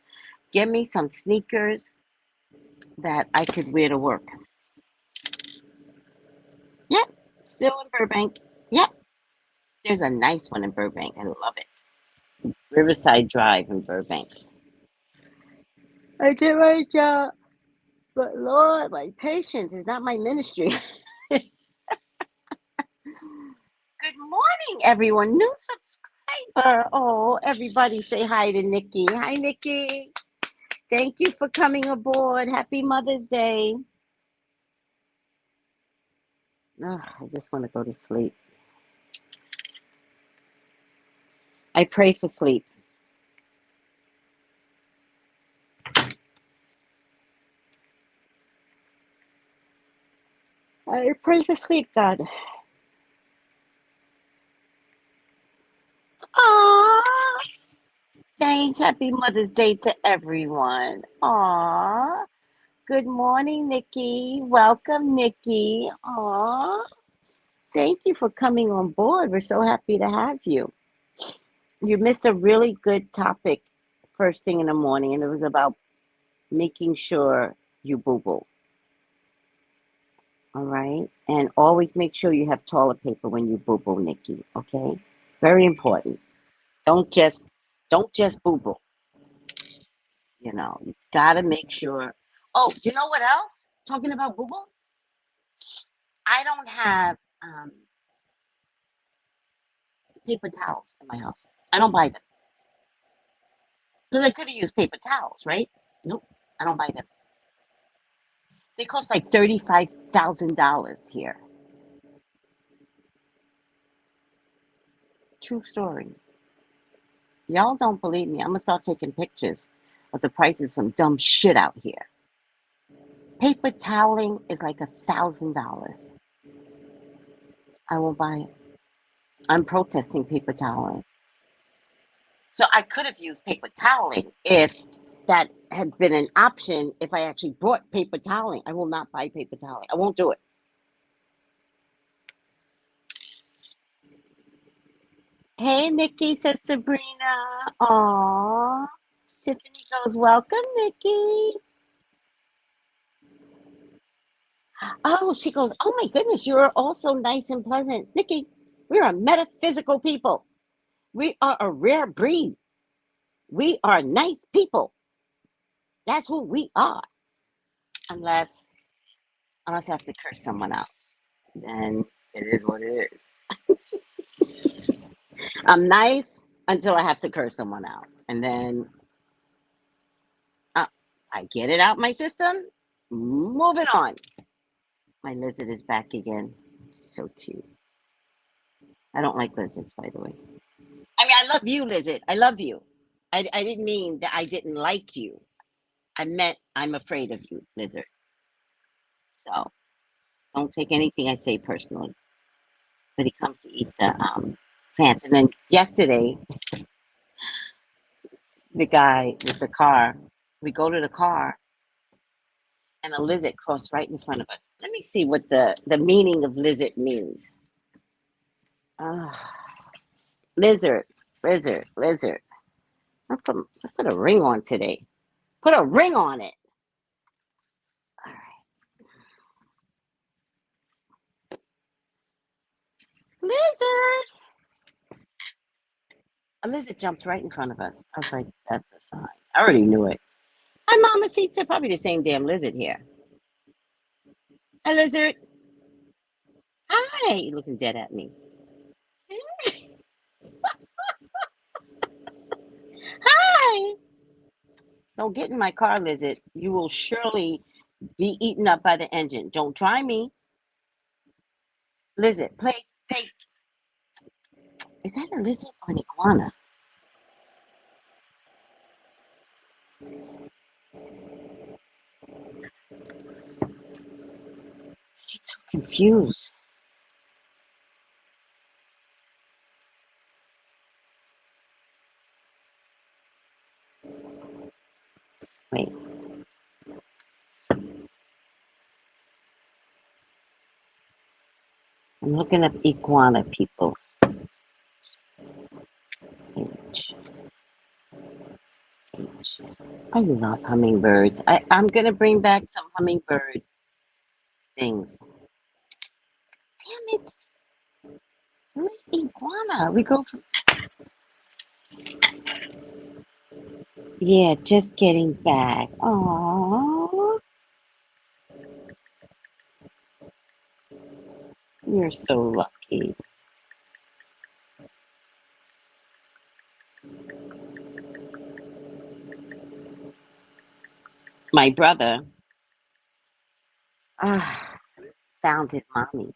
Get me some sneakers that I could wear to work. Yep, still in Burbank. Yep, there's a nice one in Burbank. I love it. Riverside Drive in Burbank. I get my job, but Lord, my patience is not my ministry. Good morning, everyone. New subscriber. Oh, everybody say hi to Nikki. Hi, Nikki. Thank you for coming aboard. Happy Mother's Day. Oh, I just want to go to sleep. I pray for sleep. I pray for sleep, God. Aww. Thanks. Happy Mother's Day to everyone. Aww. Good morning, Nikki. Welcome, Nikki. Aww. Thank you for coming on board. We're so happy to have you. You missed a really good topic first thing in the morning, and it was about making sure you boo-boo. All right? And always make sure you have toilet paper when you boo-boo, Nikki. Okay? Very important. Don't just boo-boo. You gotta make sure. Oh, you know what else? Talking about boo-boo, I don't have paper towels in my house. I don't buy them. Because I could have used paper towels, right? Nope, I don't buy them. They cost like $35,000 here. True story. Y'all don't believe me. I'm gonna start taking pictures of the prices of some dumb shit out here. Paper toweling is like $1,000. I won't buy it. I'm protesting paper toweling. So I could have used paper toweling if that had been an option. If I actually bought paper toweling, I will not buy paper toweling. I won't do it. Hey, Nikki, says Sabrina. Aw. Tiffany goes, welcome, Nikki. Oh, she goes, oh my goodness, you are also nice and pleasant. Nikki, we are metaphysical people. We are a rare breed. We are nice people. That's who we are. Unless I have to curse someone out. Then it is what it is. I'm nice until I have to curse someone out. And then uh, I get it out my system. Moving on. My lizard is back again. So cute. I don't like lizards, by the way. I mean, I love you, lizard. I love you. I didn't mean that I didn't like you. I meant I'm afraid of you, lizard. So don't take anything I say personally when it comes to eat the plants. And then yesterday, the guy with the car, we go to the car and a lizard crossed right in front of us. Let me see what the meaning of lizard means. Uh, lizard, lizard. I put a ring on today. Put a ring on it. All right. Lizard. A lizard jumped right in front of us. I was like, that's a sign. I already knew it. Hi, Mama Sita. Probably the same damn lizard here. Hi, lizard. Hi. You're looking dead at me. Hi. Don't get in my car, lizard. You will surely be eaten up by the engine. Don't try me. Lizard, play. Is that a lizard or an iguana? I get so confused. Wait, I'm looking up iguana people. H, H. I love hummingbirds. I'm gonna bring back some hummingbird things. Damn it! Where's the iguana? We go from yeah, just getting back. Oh, you're so lucky. My brother ah, found his mommy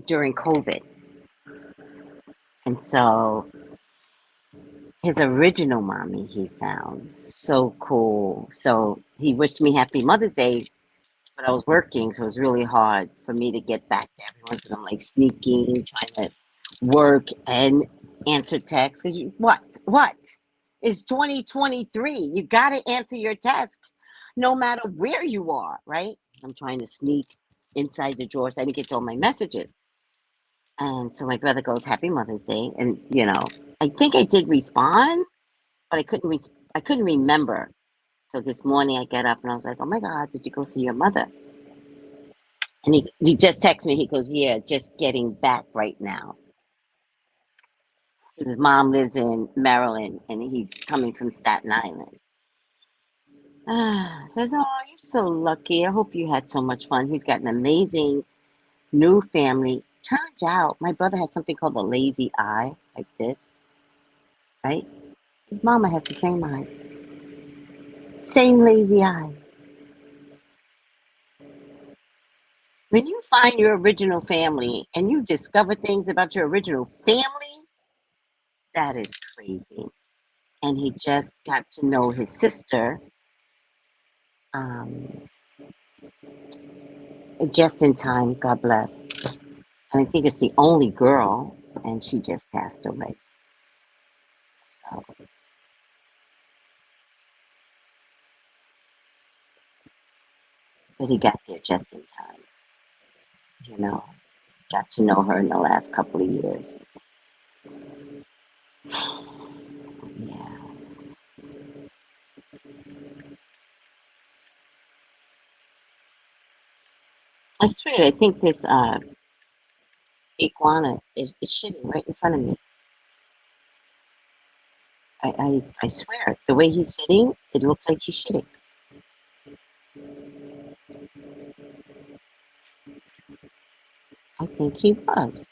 during COVID, and so his original mommy he found so cool. So he wished me happy Mother's Day, but I was working, so it was really hard for me to get back to everyone because I'm like sneaking, trying to work and answer texts. 'Cause what? What? It's 2023. You got to answer your text no matter where you are, right? I'm trying to sneak inside the drawer so I didn't get to all my messages. And so my brother goes, "Happy Mother's Day," and I think I did respond, but I couldn't remember. So this morning I get up and I was like, "Oh my God, did you go see your mother?" And he just texted me. He goes, "Yeah, just getting back right now." His mom lives in Maryland, and he's coming from Staten Island. Says, "Oh, you're so lucky. I hope you had so much fun." He's got an amazing new family. Turns out, my brother has something called a lazy eye, like this, right? His mama has the same eyes, same lazy eye. When you find your original family and you discover things about your original family, that is crazy. And he just got to know his sister um, just in time. God bless. And I think it's the only girl, and she just passed away. So, but he got there just in time. You know, got to know her in the last couple of years. Yeah, I swear. I think this iguana is shitting right in front of me. I swear, the way he's sitting, it looks like he's shitting. I think he was.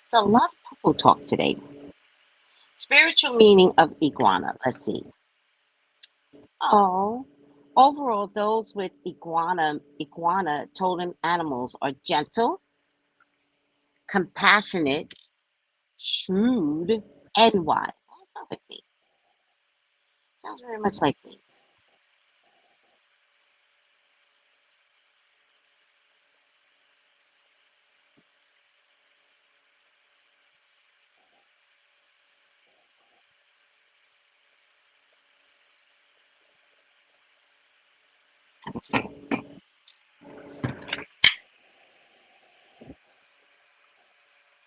It's a lot of people talk today. Spiritual meaning of iguana. Let's see. Oh, overall, those with iguana totem animals are gentle, compassionate, shrewd, and wise. That sounds like me. Sounds very much like me.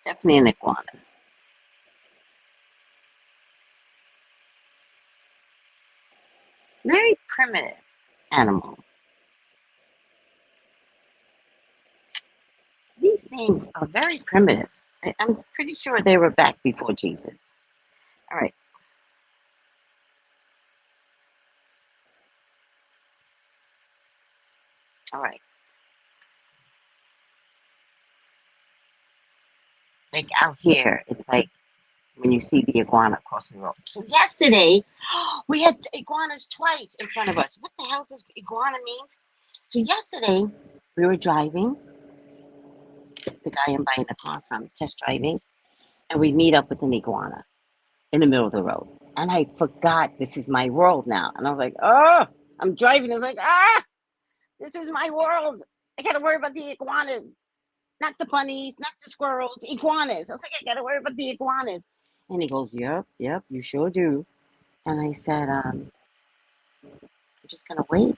Definitely an iguana. Very primitive animal. These things are very primitive. I'm pretty sure they were back before Jesus. All right, all right. Like out here, it's like when you see the iguana crossing the road. So yesterday, we had iguanas twice in front of us. What the hell does iguana means? So yesterday, we were driving, the guy I'm buying the car from, test driving, and we meet up with an iguana in the middle of the road. And I forgot this is my world now. And I was like, oh, I'm driving. I was like, this is my world. I got to worry about the iguanas, not the bunnies, not the squirrels, iguanas. I was like, I got to worry about the iguanas. And he goes, yep, you sure do. And I said, I'm just going to wait.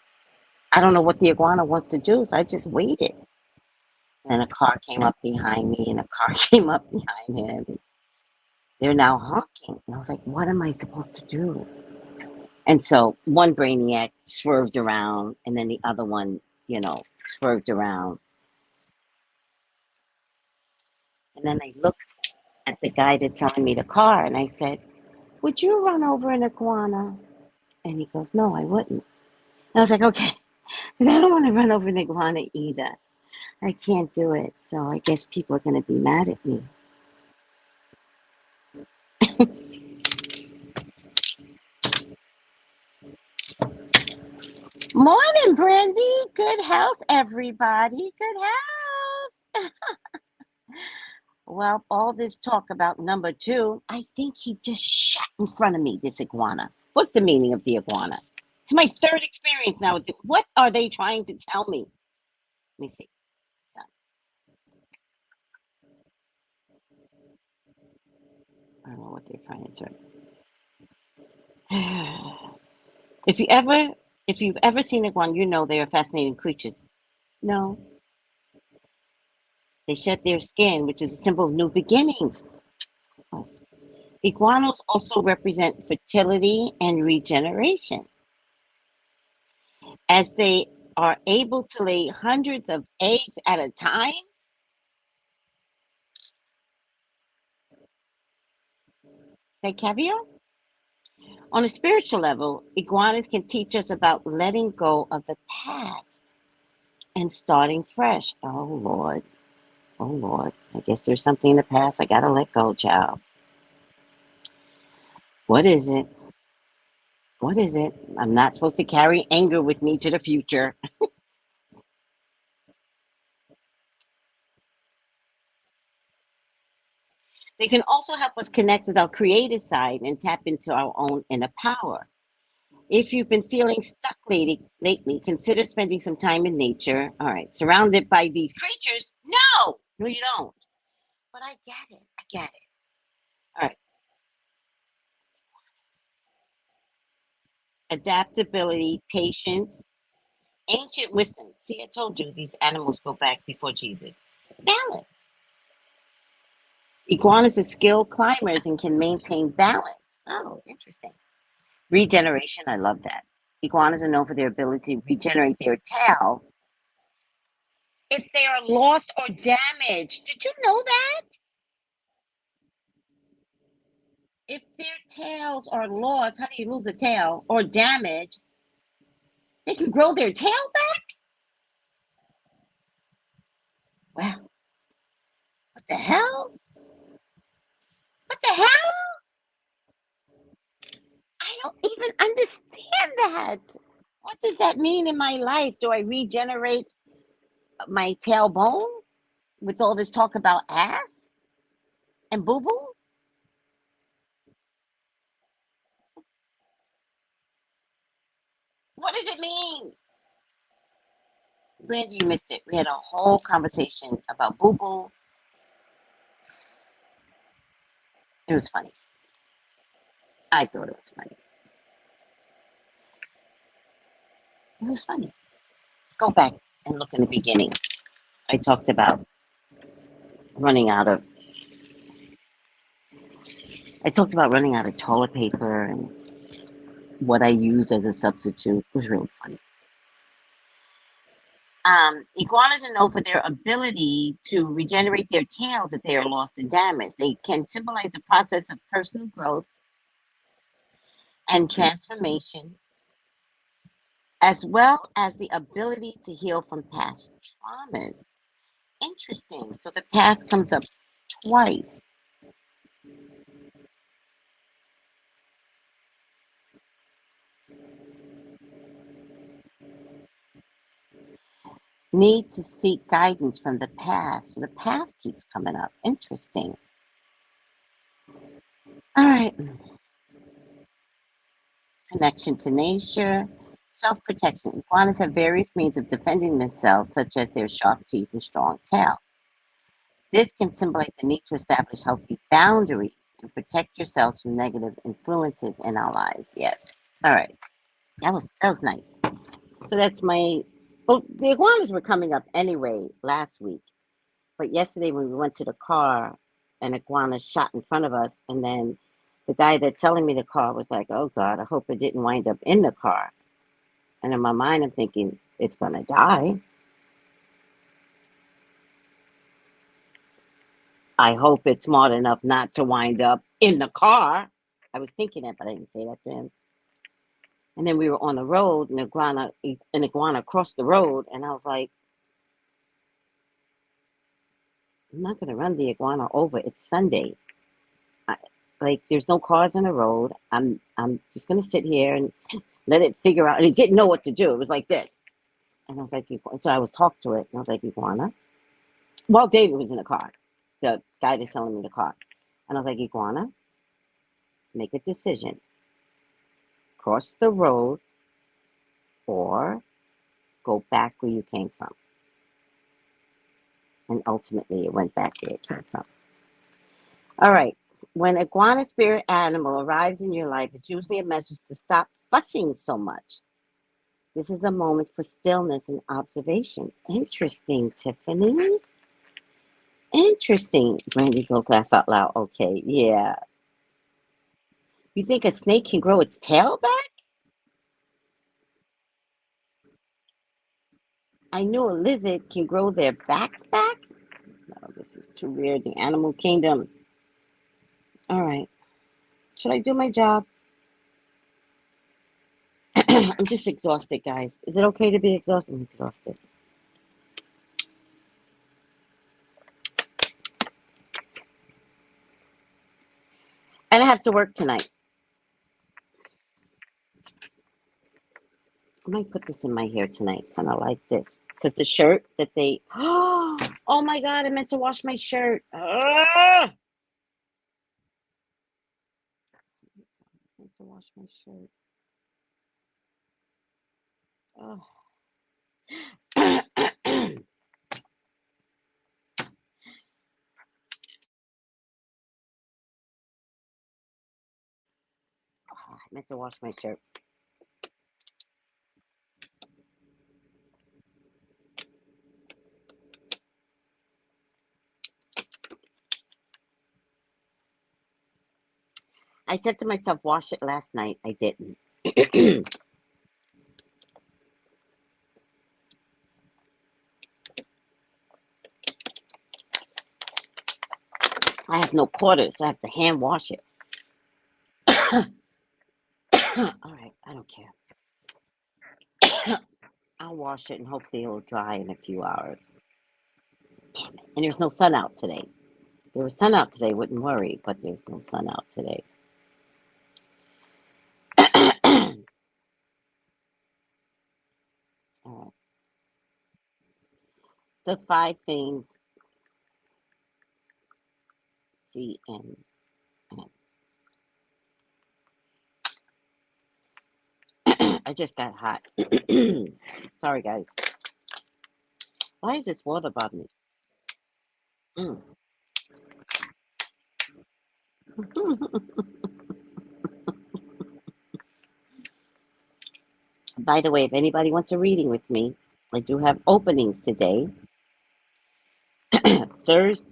I don't know what the iguana wants to do, so I just waited. And a car came up behind me, and a car came up behind him. They're now honking. And I was like, what am I supposed to do? And so one brainiac swerved around, and then the other one, swerved around. And then I looked at the guy that's selling me the car, and I said, would you run over an iguana? And he goes, no, I wouldn't. And I was like, okay, but I don't want to run over an iguana either. I can't do it. So I guess people are going to be mad at me. Morning, Brandy. Good health, everybody. Good health. Well, all this talk about number two, I think he just shot in front of me, this iguana. What's the meaning of the iguana? It's my third experience now with it. What are they trying to tell me? Let me see. I don't know what they're trying to say. If you ever, if you've ever seen iguana, you know they are fascinating creatures. No, they shed their skin, which is a symbol of new beginnings. Yes. Iguanas also represent fertility and regeneration, as they are able to lay hundreds of eggs at a time. Like caviar? On a spiritual level, iguanas can teach us about letting go of the past and starting fresh. Oh Lord, oh Lord. I guess there's something in the past I gotta let go, child. What is it? What is it? I'm not supposed to carry anger with me to the future. They can also help us connect with our creative side and tap into our own inner power. If you've been feeling stuck lately, consider spending some time in nature. All right, surrounded by these creatures. No, you don't. But I get it. I get it. All right, adaptability, patience, ancient wisdom. See, I told you these animals go back before Jesus. Balance. Iguanas are skilled climbers and can maintain balance. Oh, interesting. Regeneration. I love that. Iguanas are known for their ability to regenerate their tail if they are lost or damaged. Did you know that? If their tails are lost, how do you lose a tail or damaged? They can grow their tail back? Wow. What the hell? What the hell? I don't even understand that. What does that mean in my life? Do I regenerate my tailbone with all this talk about ass and boo boo? What does it mean? Brandy, you missed it. We had a whole conversation about boo boo. It was funny. I thought it was funny. It was funny. Go back and look in the beginning. I talked about running out of. I talked about running out of toilet paper and what I use as a substitute. It was really funny. Iguanas are known for their ability to regenerate their tails if they are lost and damaged. They can symbolize the process of personal growth and transformation, as well as the ability to heal from past traumas. Interesting. So the past comes up twice. Need to seek guidance from the past. So the past keeps coming up. Interesting. All right. Connection to nature. Self protection. Iguanas have various means of defending themselves, such as their sharp teeth and strong tail. This can symbolize the need to establish healthy boundaries and protect yourselves from negative influences in our lives. Yes. All right. That was nice. So that's my. Well, the iguanas were coming up anyway last week, but yesterday when we went to the car, an iguana shot in front of us, and then the guy that's selling me the car was like, "Oh God, I hope it didn't wind up in the car." And in my mind, I'm thinking it's gonna die. I hope it's smart enough not to wind up in the car. I was thinking that, but I didn't say that to him. And then we were on the road, and an iguana crossed the road, and I was like, I'm not gonna run the iguana over. It's Sunday. I, like there's no cars on the road. I'm just gonna sit here and let it figure out. And it didn't know what to do. It was like this, and I was like, so I was talked to it, and I was like, iguana. Well, David was in the car, the guy that's selling me the car, and I was like, iguana, make a decision. Cross the road or go back where you came from. And ultimately, it went back where it came from. All right. When iguana spirit animal arrives in your life, it's usually a message to stop fussing so much. This is a moment for stillness and observation. Interesting, Tiffany. Interesting. Brandy goes laugh out loud. Okay, yeah. You think a snake can grow its tail back? I knew a lizard can grow their backs back. No, this is too weird. The animal kingdom. All right. Should I do my job? I'm just exhausted, guys. Is it okay to be exhausted? I'm exhausted. And I have to work tonight. I might put this in my hair tonight, kind of like this. Because the shirt that they. Oh my God, I meant to wash my shirt. I meant to wash my shirt. Oh. I meant to wash my shirt. I said to myself, wash it last night. I didn't. I have no quarters. So I have to hand wash it. All right, I don't care. I'll wash it and hopefully it'll dry in a few hours. Damn it. And there's no sun out today. If there was sun out today, wouldn't worry, but there's no sun out today. All right. The five things CNN. I just got hot. Sorry, guys. Why is this water bothering me? Mm. By the way, if anybody wants a reading with me, I do have openings today.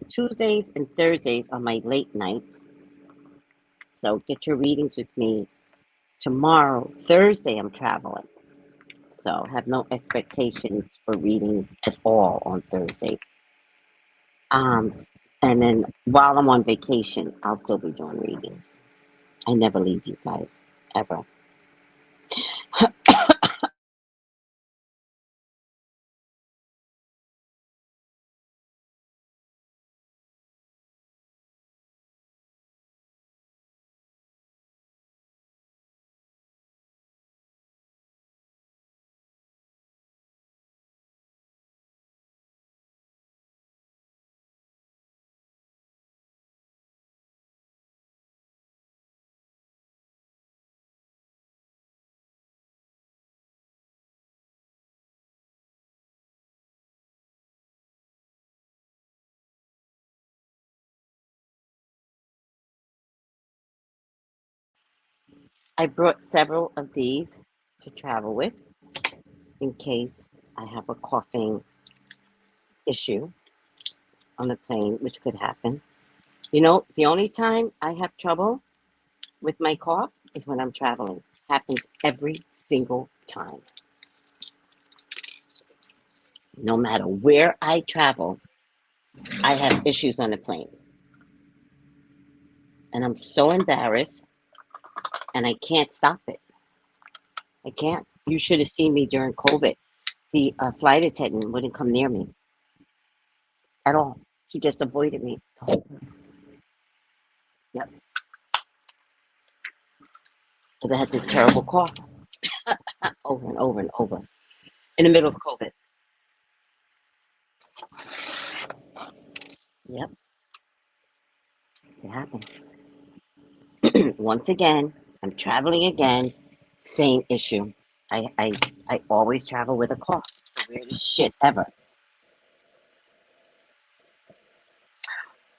Tuesdays and Thursdays are my late nights. So get your readings with me tomorrow. Thursday, I'm traveling. So have no expectations for readings at all on Thursdays. Um, and then while I'm on vacation, I'll still be doing readings. I never leave you guys, ever. I brought several of these to travel with in case I have a coughing issue on the plane, which could happen. You know, the only time I have trouble with my cough is when I'm traveling. Happens every single time. No matter where I travel, I have issues on the plane. And I'm so embarrassed and I can't stop it. I can't. You should have seen me during COVID. The flight attendant wouldn't come near me at all. She just avoided me the whole time. Yep. Because I had this terrible cough over and over and over in the middle of COVID. Yep. It happens. Once again, I'm traveling again. Same issue. I always travel with a cough. The weirdest shit ever.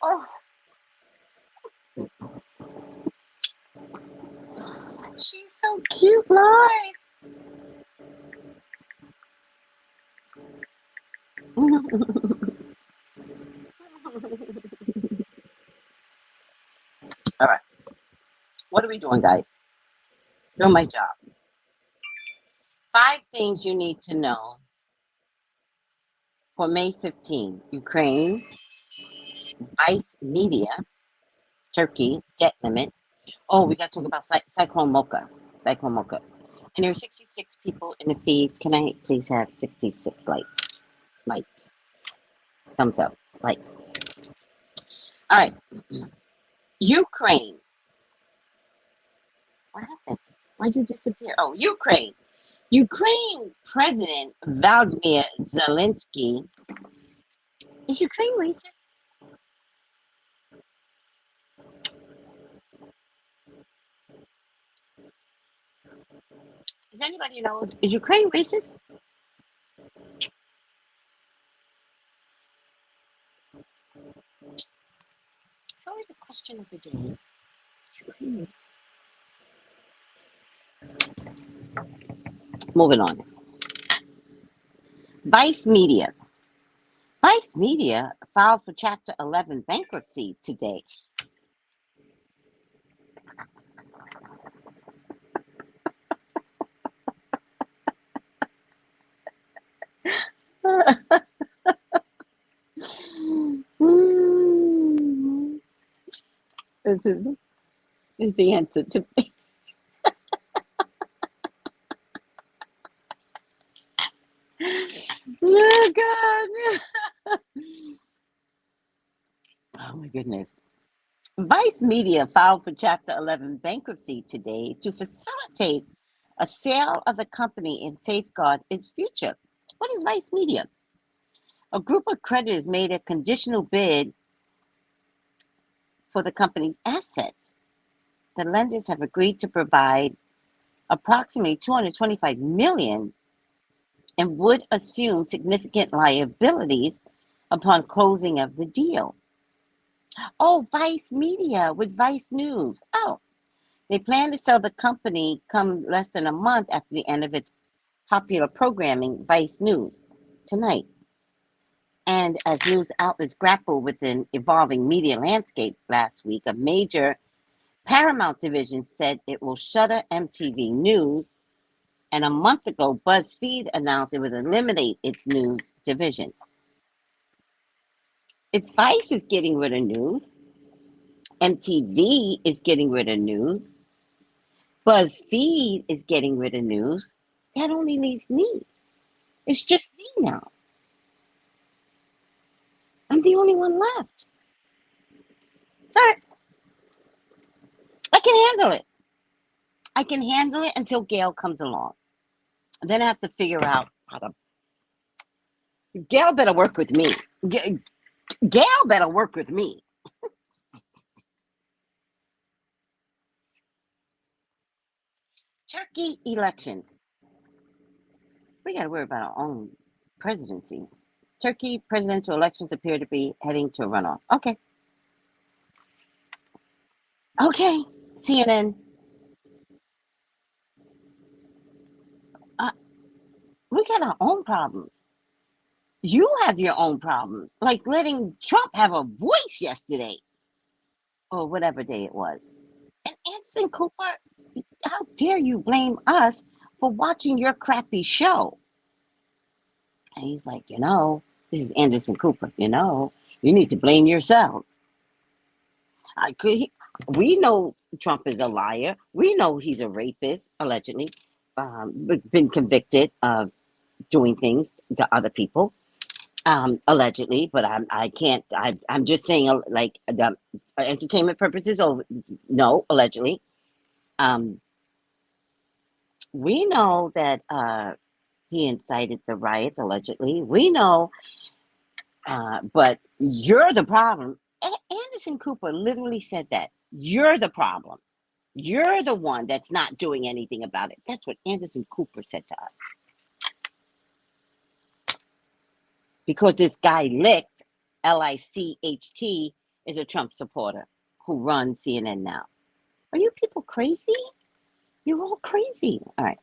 Oh, she's so cute, live. All right. What are we doing, guys? Doing my job. 5 things you need to know for May 15. Ukraine, Vice Media, Turkey, debt limit. Oh, we got to talk about Cyclone Mocha. Cyclone Mocha. And there are 66 people in the feed. Can I please have 66 likes? Likes. Thumbs up. Likes. All right. Ukraine. What happened? Why'd you disappear? Oh, Ukraine. Ukraine President Vladimir Zelensky. Is Ukraine racist? Does anybody know? Is Ukraine racist? It's always a question of the day. Ukraine racist. Moving on. Vice Media. Vice Media filed for Chapter 11 bankruptcy today. This is the answer to me. Oh, God. Oh, my goodness. Vice Media filed for Chapter 11 bankruptcy today to facilitate a sale of the company and safeguard its future. What is Vice Media? A group of creditors made a conditional bid for the company's assets. The lenders have agreed to provide approximately $225 million and would assume significant liabilities upon closing of the deal. Oh, Vice Media with Vice News. Oh, they plan to sell the company come less than a month after the end of its popular programming, Vice News, tonight. And as news outlets grapple with an evolving media landscape last week, a major Paramount division said it will shutter MTV News, and a month ago, BuzzFeed announced it would eliminate its news division. If Vice is getting rid of news, MTV is getting rid of news, BuzzFeed is getting rid of news, that only leaves me. It's just me now. I'm the only one left. All right. I can handle it. I can handle it until Gail comes along. Then I have to figure out how to. Gail better work with me. Gail better work with me. Turkey elections. We got to worry about our own presidency. Turkey presidential elections appear to be heading to a runoff. Okay. Okay. CNN. We got our own problems. You have your own problems, like letting Trump have a voice yesterday or whatever day it was. And Anderson Cooper, how dare you blame us for watching your crappy show? And he's like, this is Anderson Cooper, you need to blame yourselves. I could. We know Trump is a liar. We know he's a rapist, allegedly, been convicted of doing things to other people, allegedly. But I can't. I'm just saying, like, the entertainment purposes. Oh, no, allegedly. Um, we know that he incited the riots, allegedly. We know, but you're the problem. Anderson Cooper literally said that. You're the problem. You're the one that's not doing anything about it. That's what Anderson Cooper said to us. Because this guy Licht, Licht, is a Trump supporter who runs CNN now. Are you people crazy? You're all crazy. All right.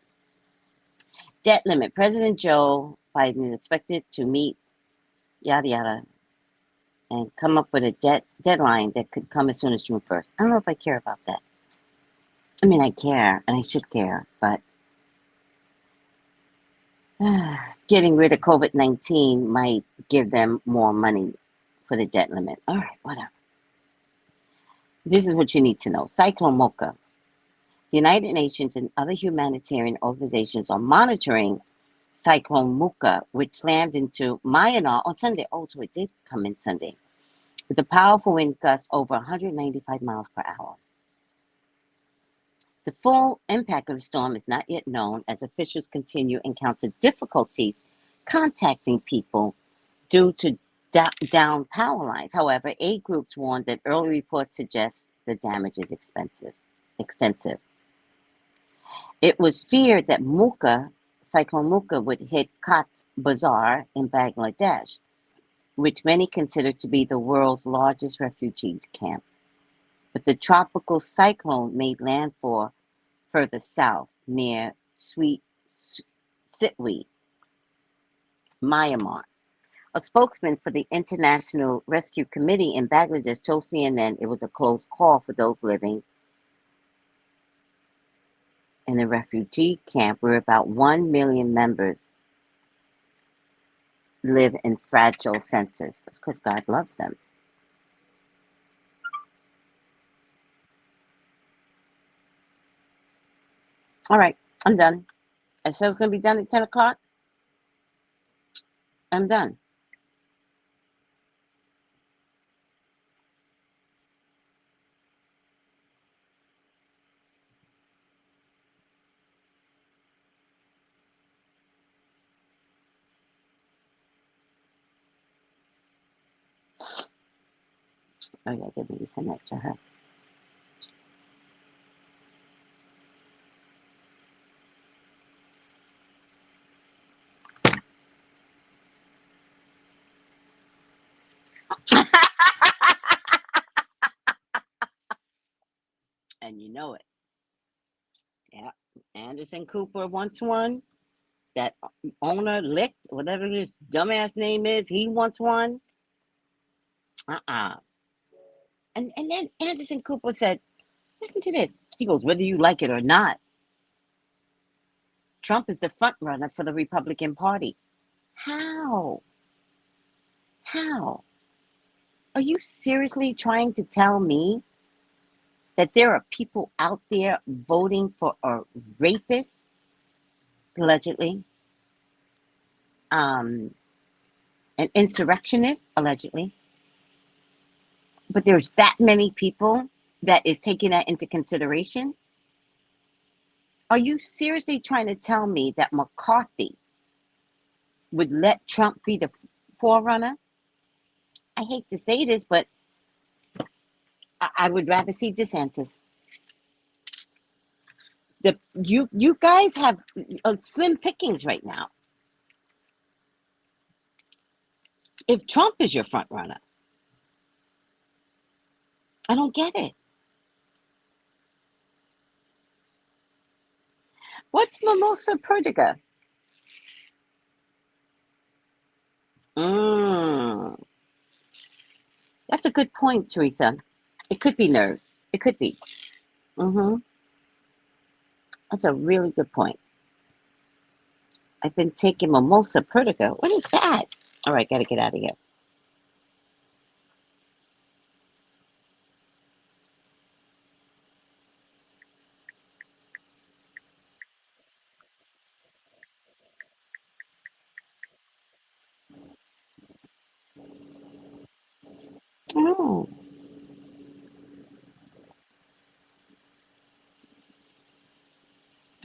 Debt limit. President Joe Biden is expected to meet, yada, yada, and come up with a deadline that could come as soon as June 1st. I don't know if I care about that. I mean, I care, and I should care, but getting rid of COVID-19 might give them more money for the debt limit. All right, whatever. This is what you need to know. Cyclone Mocha. The United Nations and other humanitarian organizations are monitoring Cyclone Mocha, which slammed into Myanmar on Sunday. Oh, so it did come in Sunday. With a powerful wind gust over 195 miles per hour. The full impact of the storm is not yet known as officials continue to encounter difficulties contacting people due to down power lines. However, aid groups warned that early reports suggest the damage is extensive. It was feared that Cyclone Mocha would hit Cox's Bazar in Bangladesh, which many consider to be the world's largest refugee camp. But the tropical cyclone made landfall further south near Sitwe, Myanmar. A spokesman for the International Rescue Committee in Bangladesh told CNN it was a close call for those living in the refugee camp, where about 1 million members live in fragile centers. That's because God loves them. All right, I'm done. I said I was going to be done at 10 o'clock. I'm done. Oh, yeah, I did maybe send that to her. And you know it. Yeah. Anderson Cooper wants one. That owner Licht, whatever his dumbass name is, he wants one. And then Anderson Cooper said, listen to this. He goes, whether you like it or not, Trump is the front runner for the Republican Party. How? How? Are you seriously trying to tell me that there are people out there voting for a rapist, allegedly, an insurrectionist, allegedly, but there's that many people that is taking that into consideration? Are you seriously trying to tell me that McCarthy would let Trump be the forerunner? I hate to say this, but I would rather see DeSantis. You guys have slim pickings right now. If Trump is your front runner, I don't get it. What's Mimosa Perdiga? That's a good point, Teresa. It could be nerves. It could be. Mm-hmm. That's a really good point. I've been taking mimosa pertica. What is that? All right, gotta get out of here. Oh,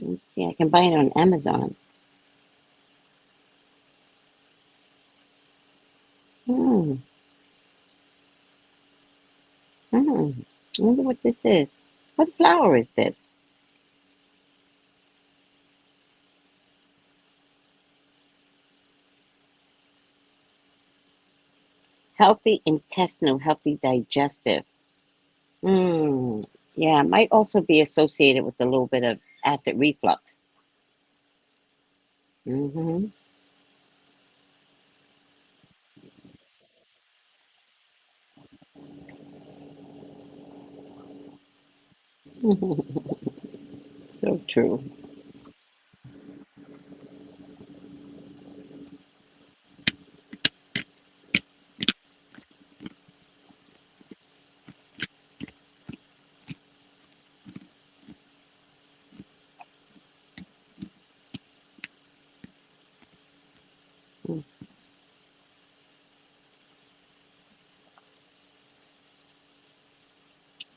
let's see. I can buy it on Amazon. Hmm. Hmm. I wonder what this is. What flower is this? Healthy intestinal, healthy digestive. Hmm. Yeah, might also be associated with a little bit of acid reflux. Mm-hmm. So true. Mm.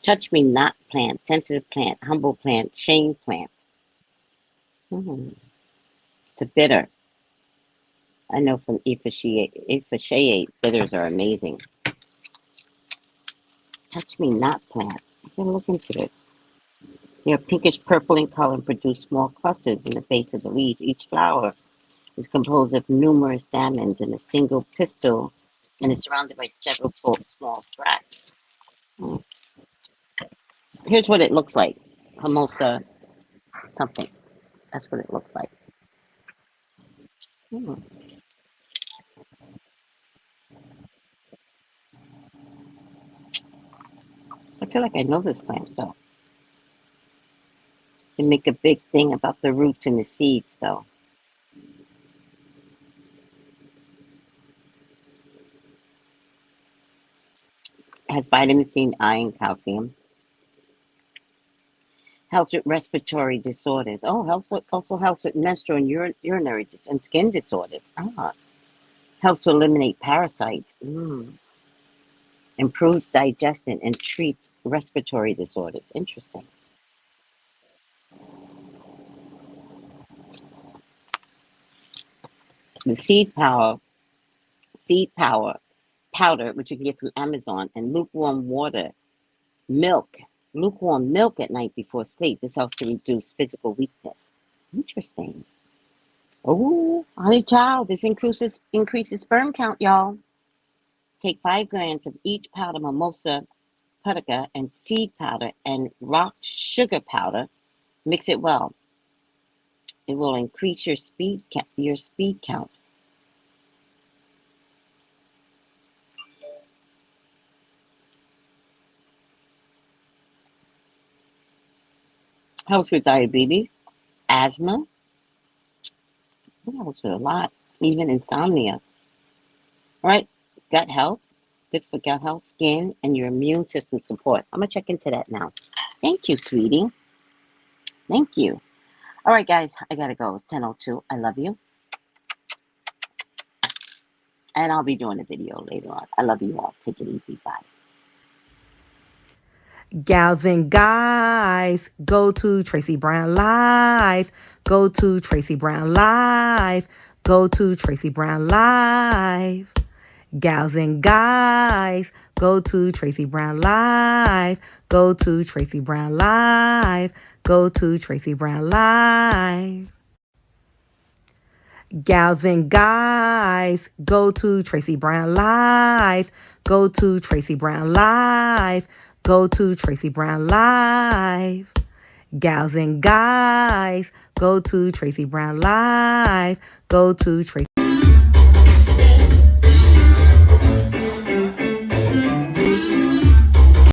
Touch me not plant, sensitive plant, humble plant, shame plants. Hmm. It's a bitter. I know from Ephaceate, bitters are amazing. Touch me not plant. I can look into this. They are pinkish purple in color and produce small clusters in the base of the leaves. Each flower is composed of numerous stamens and a single pistil and is surrounded by several small bracts. Mm. Here's what it looks like. Hermosa something. That's what it looks like. Mm. I feel like I know this plant though. They make a big thing about the roots and the seeds though. It has vitamin C, iron, calcium. Helps with respiratory disorders. Oh, also helps with menstrual and urinary and skin disorders. Ah, helps to eliminate parasites. Mm. Improves digestion and treats respiratory disorders. Interesting. The seed power powder, which you can get from Amazon, and lukewarm water, milk, lukewarm milk at night before sleep. This helps to reduce physical weakness. Interesting. Oh, honey child, this increases sperm count, y'all. Take 5 grams of each powder mimosa pudica and seed powder and rock sugar powder. Mix it well. It will increase your speed count. Helps with diabetes, asthma. It helps with a lot. Even insomnia. All right. Gut health. Good for gut health, skin, and your immune system support. I'm gonna check into that now. Thank you, sweetie. Thank you. All right, guys. I gotta go. It's 10:02. I love you. And I'll be doing a video later on. I love you all. Take it easy. Bye. Gals and guys, go to Tracy Brown Live. Go to Tracy Brown Live. Go to Tracy Brown Live. Gals and guys, go to Tracy Brown Live. Go to Tracy Brown Live. Go to Tracy Brown Live. Gals and guys, go to Tracy Brown Live. Go to Tracy Brown Live. Go to Tracy Brown Live. Gals and guys, go to Tracy Brown Live. Go to Tracy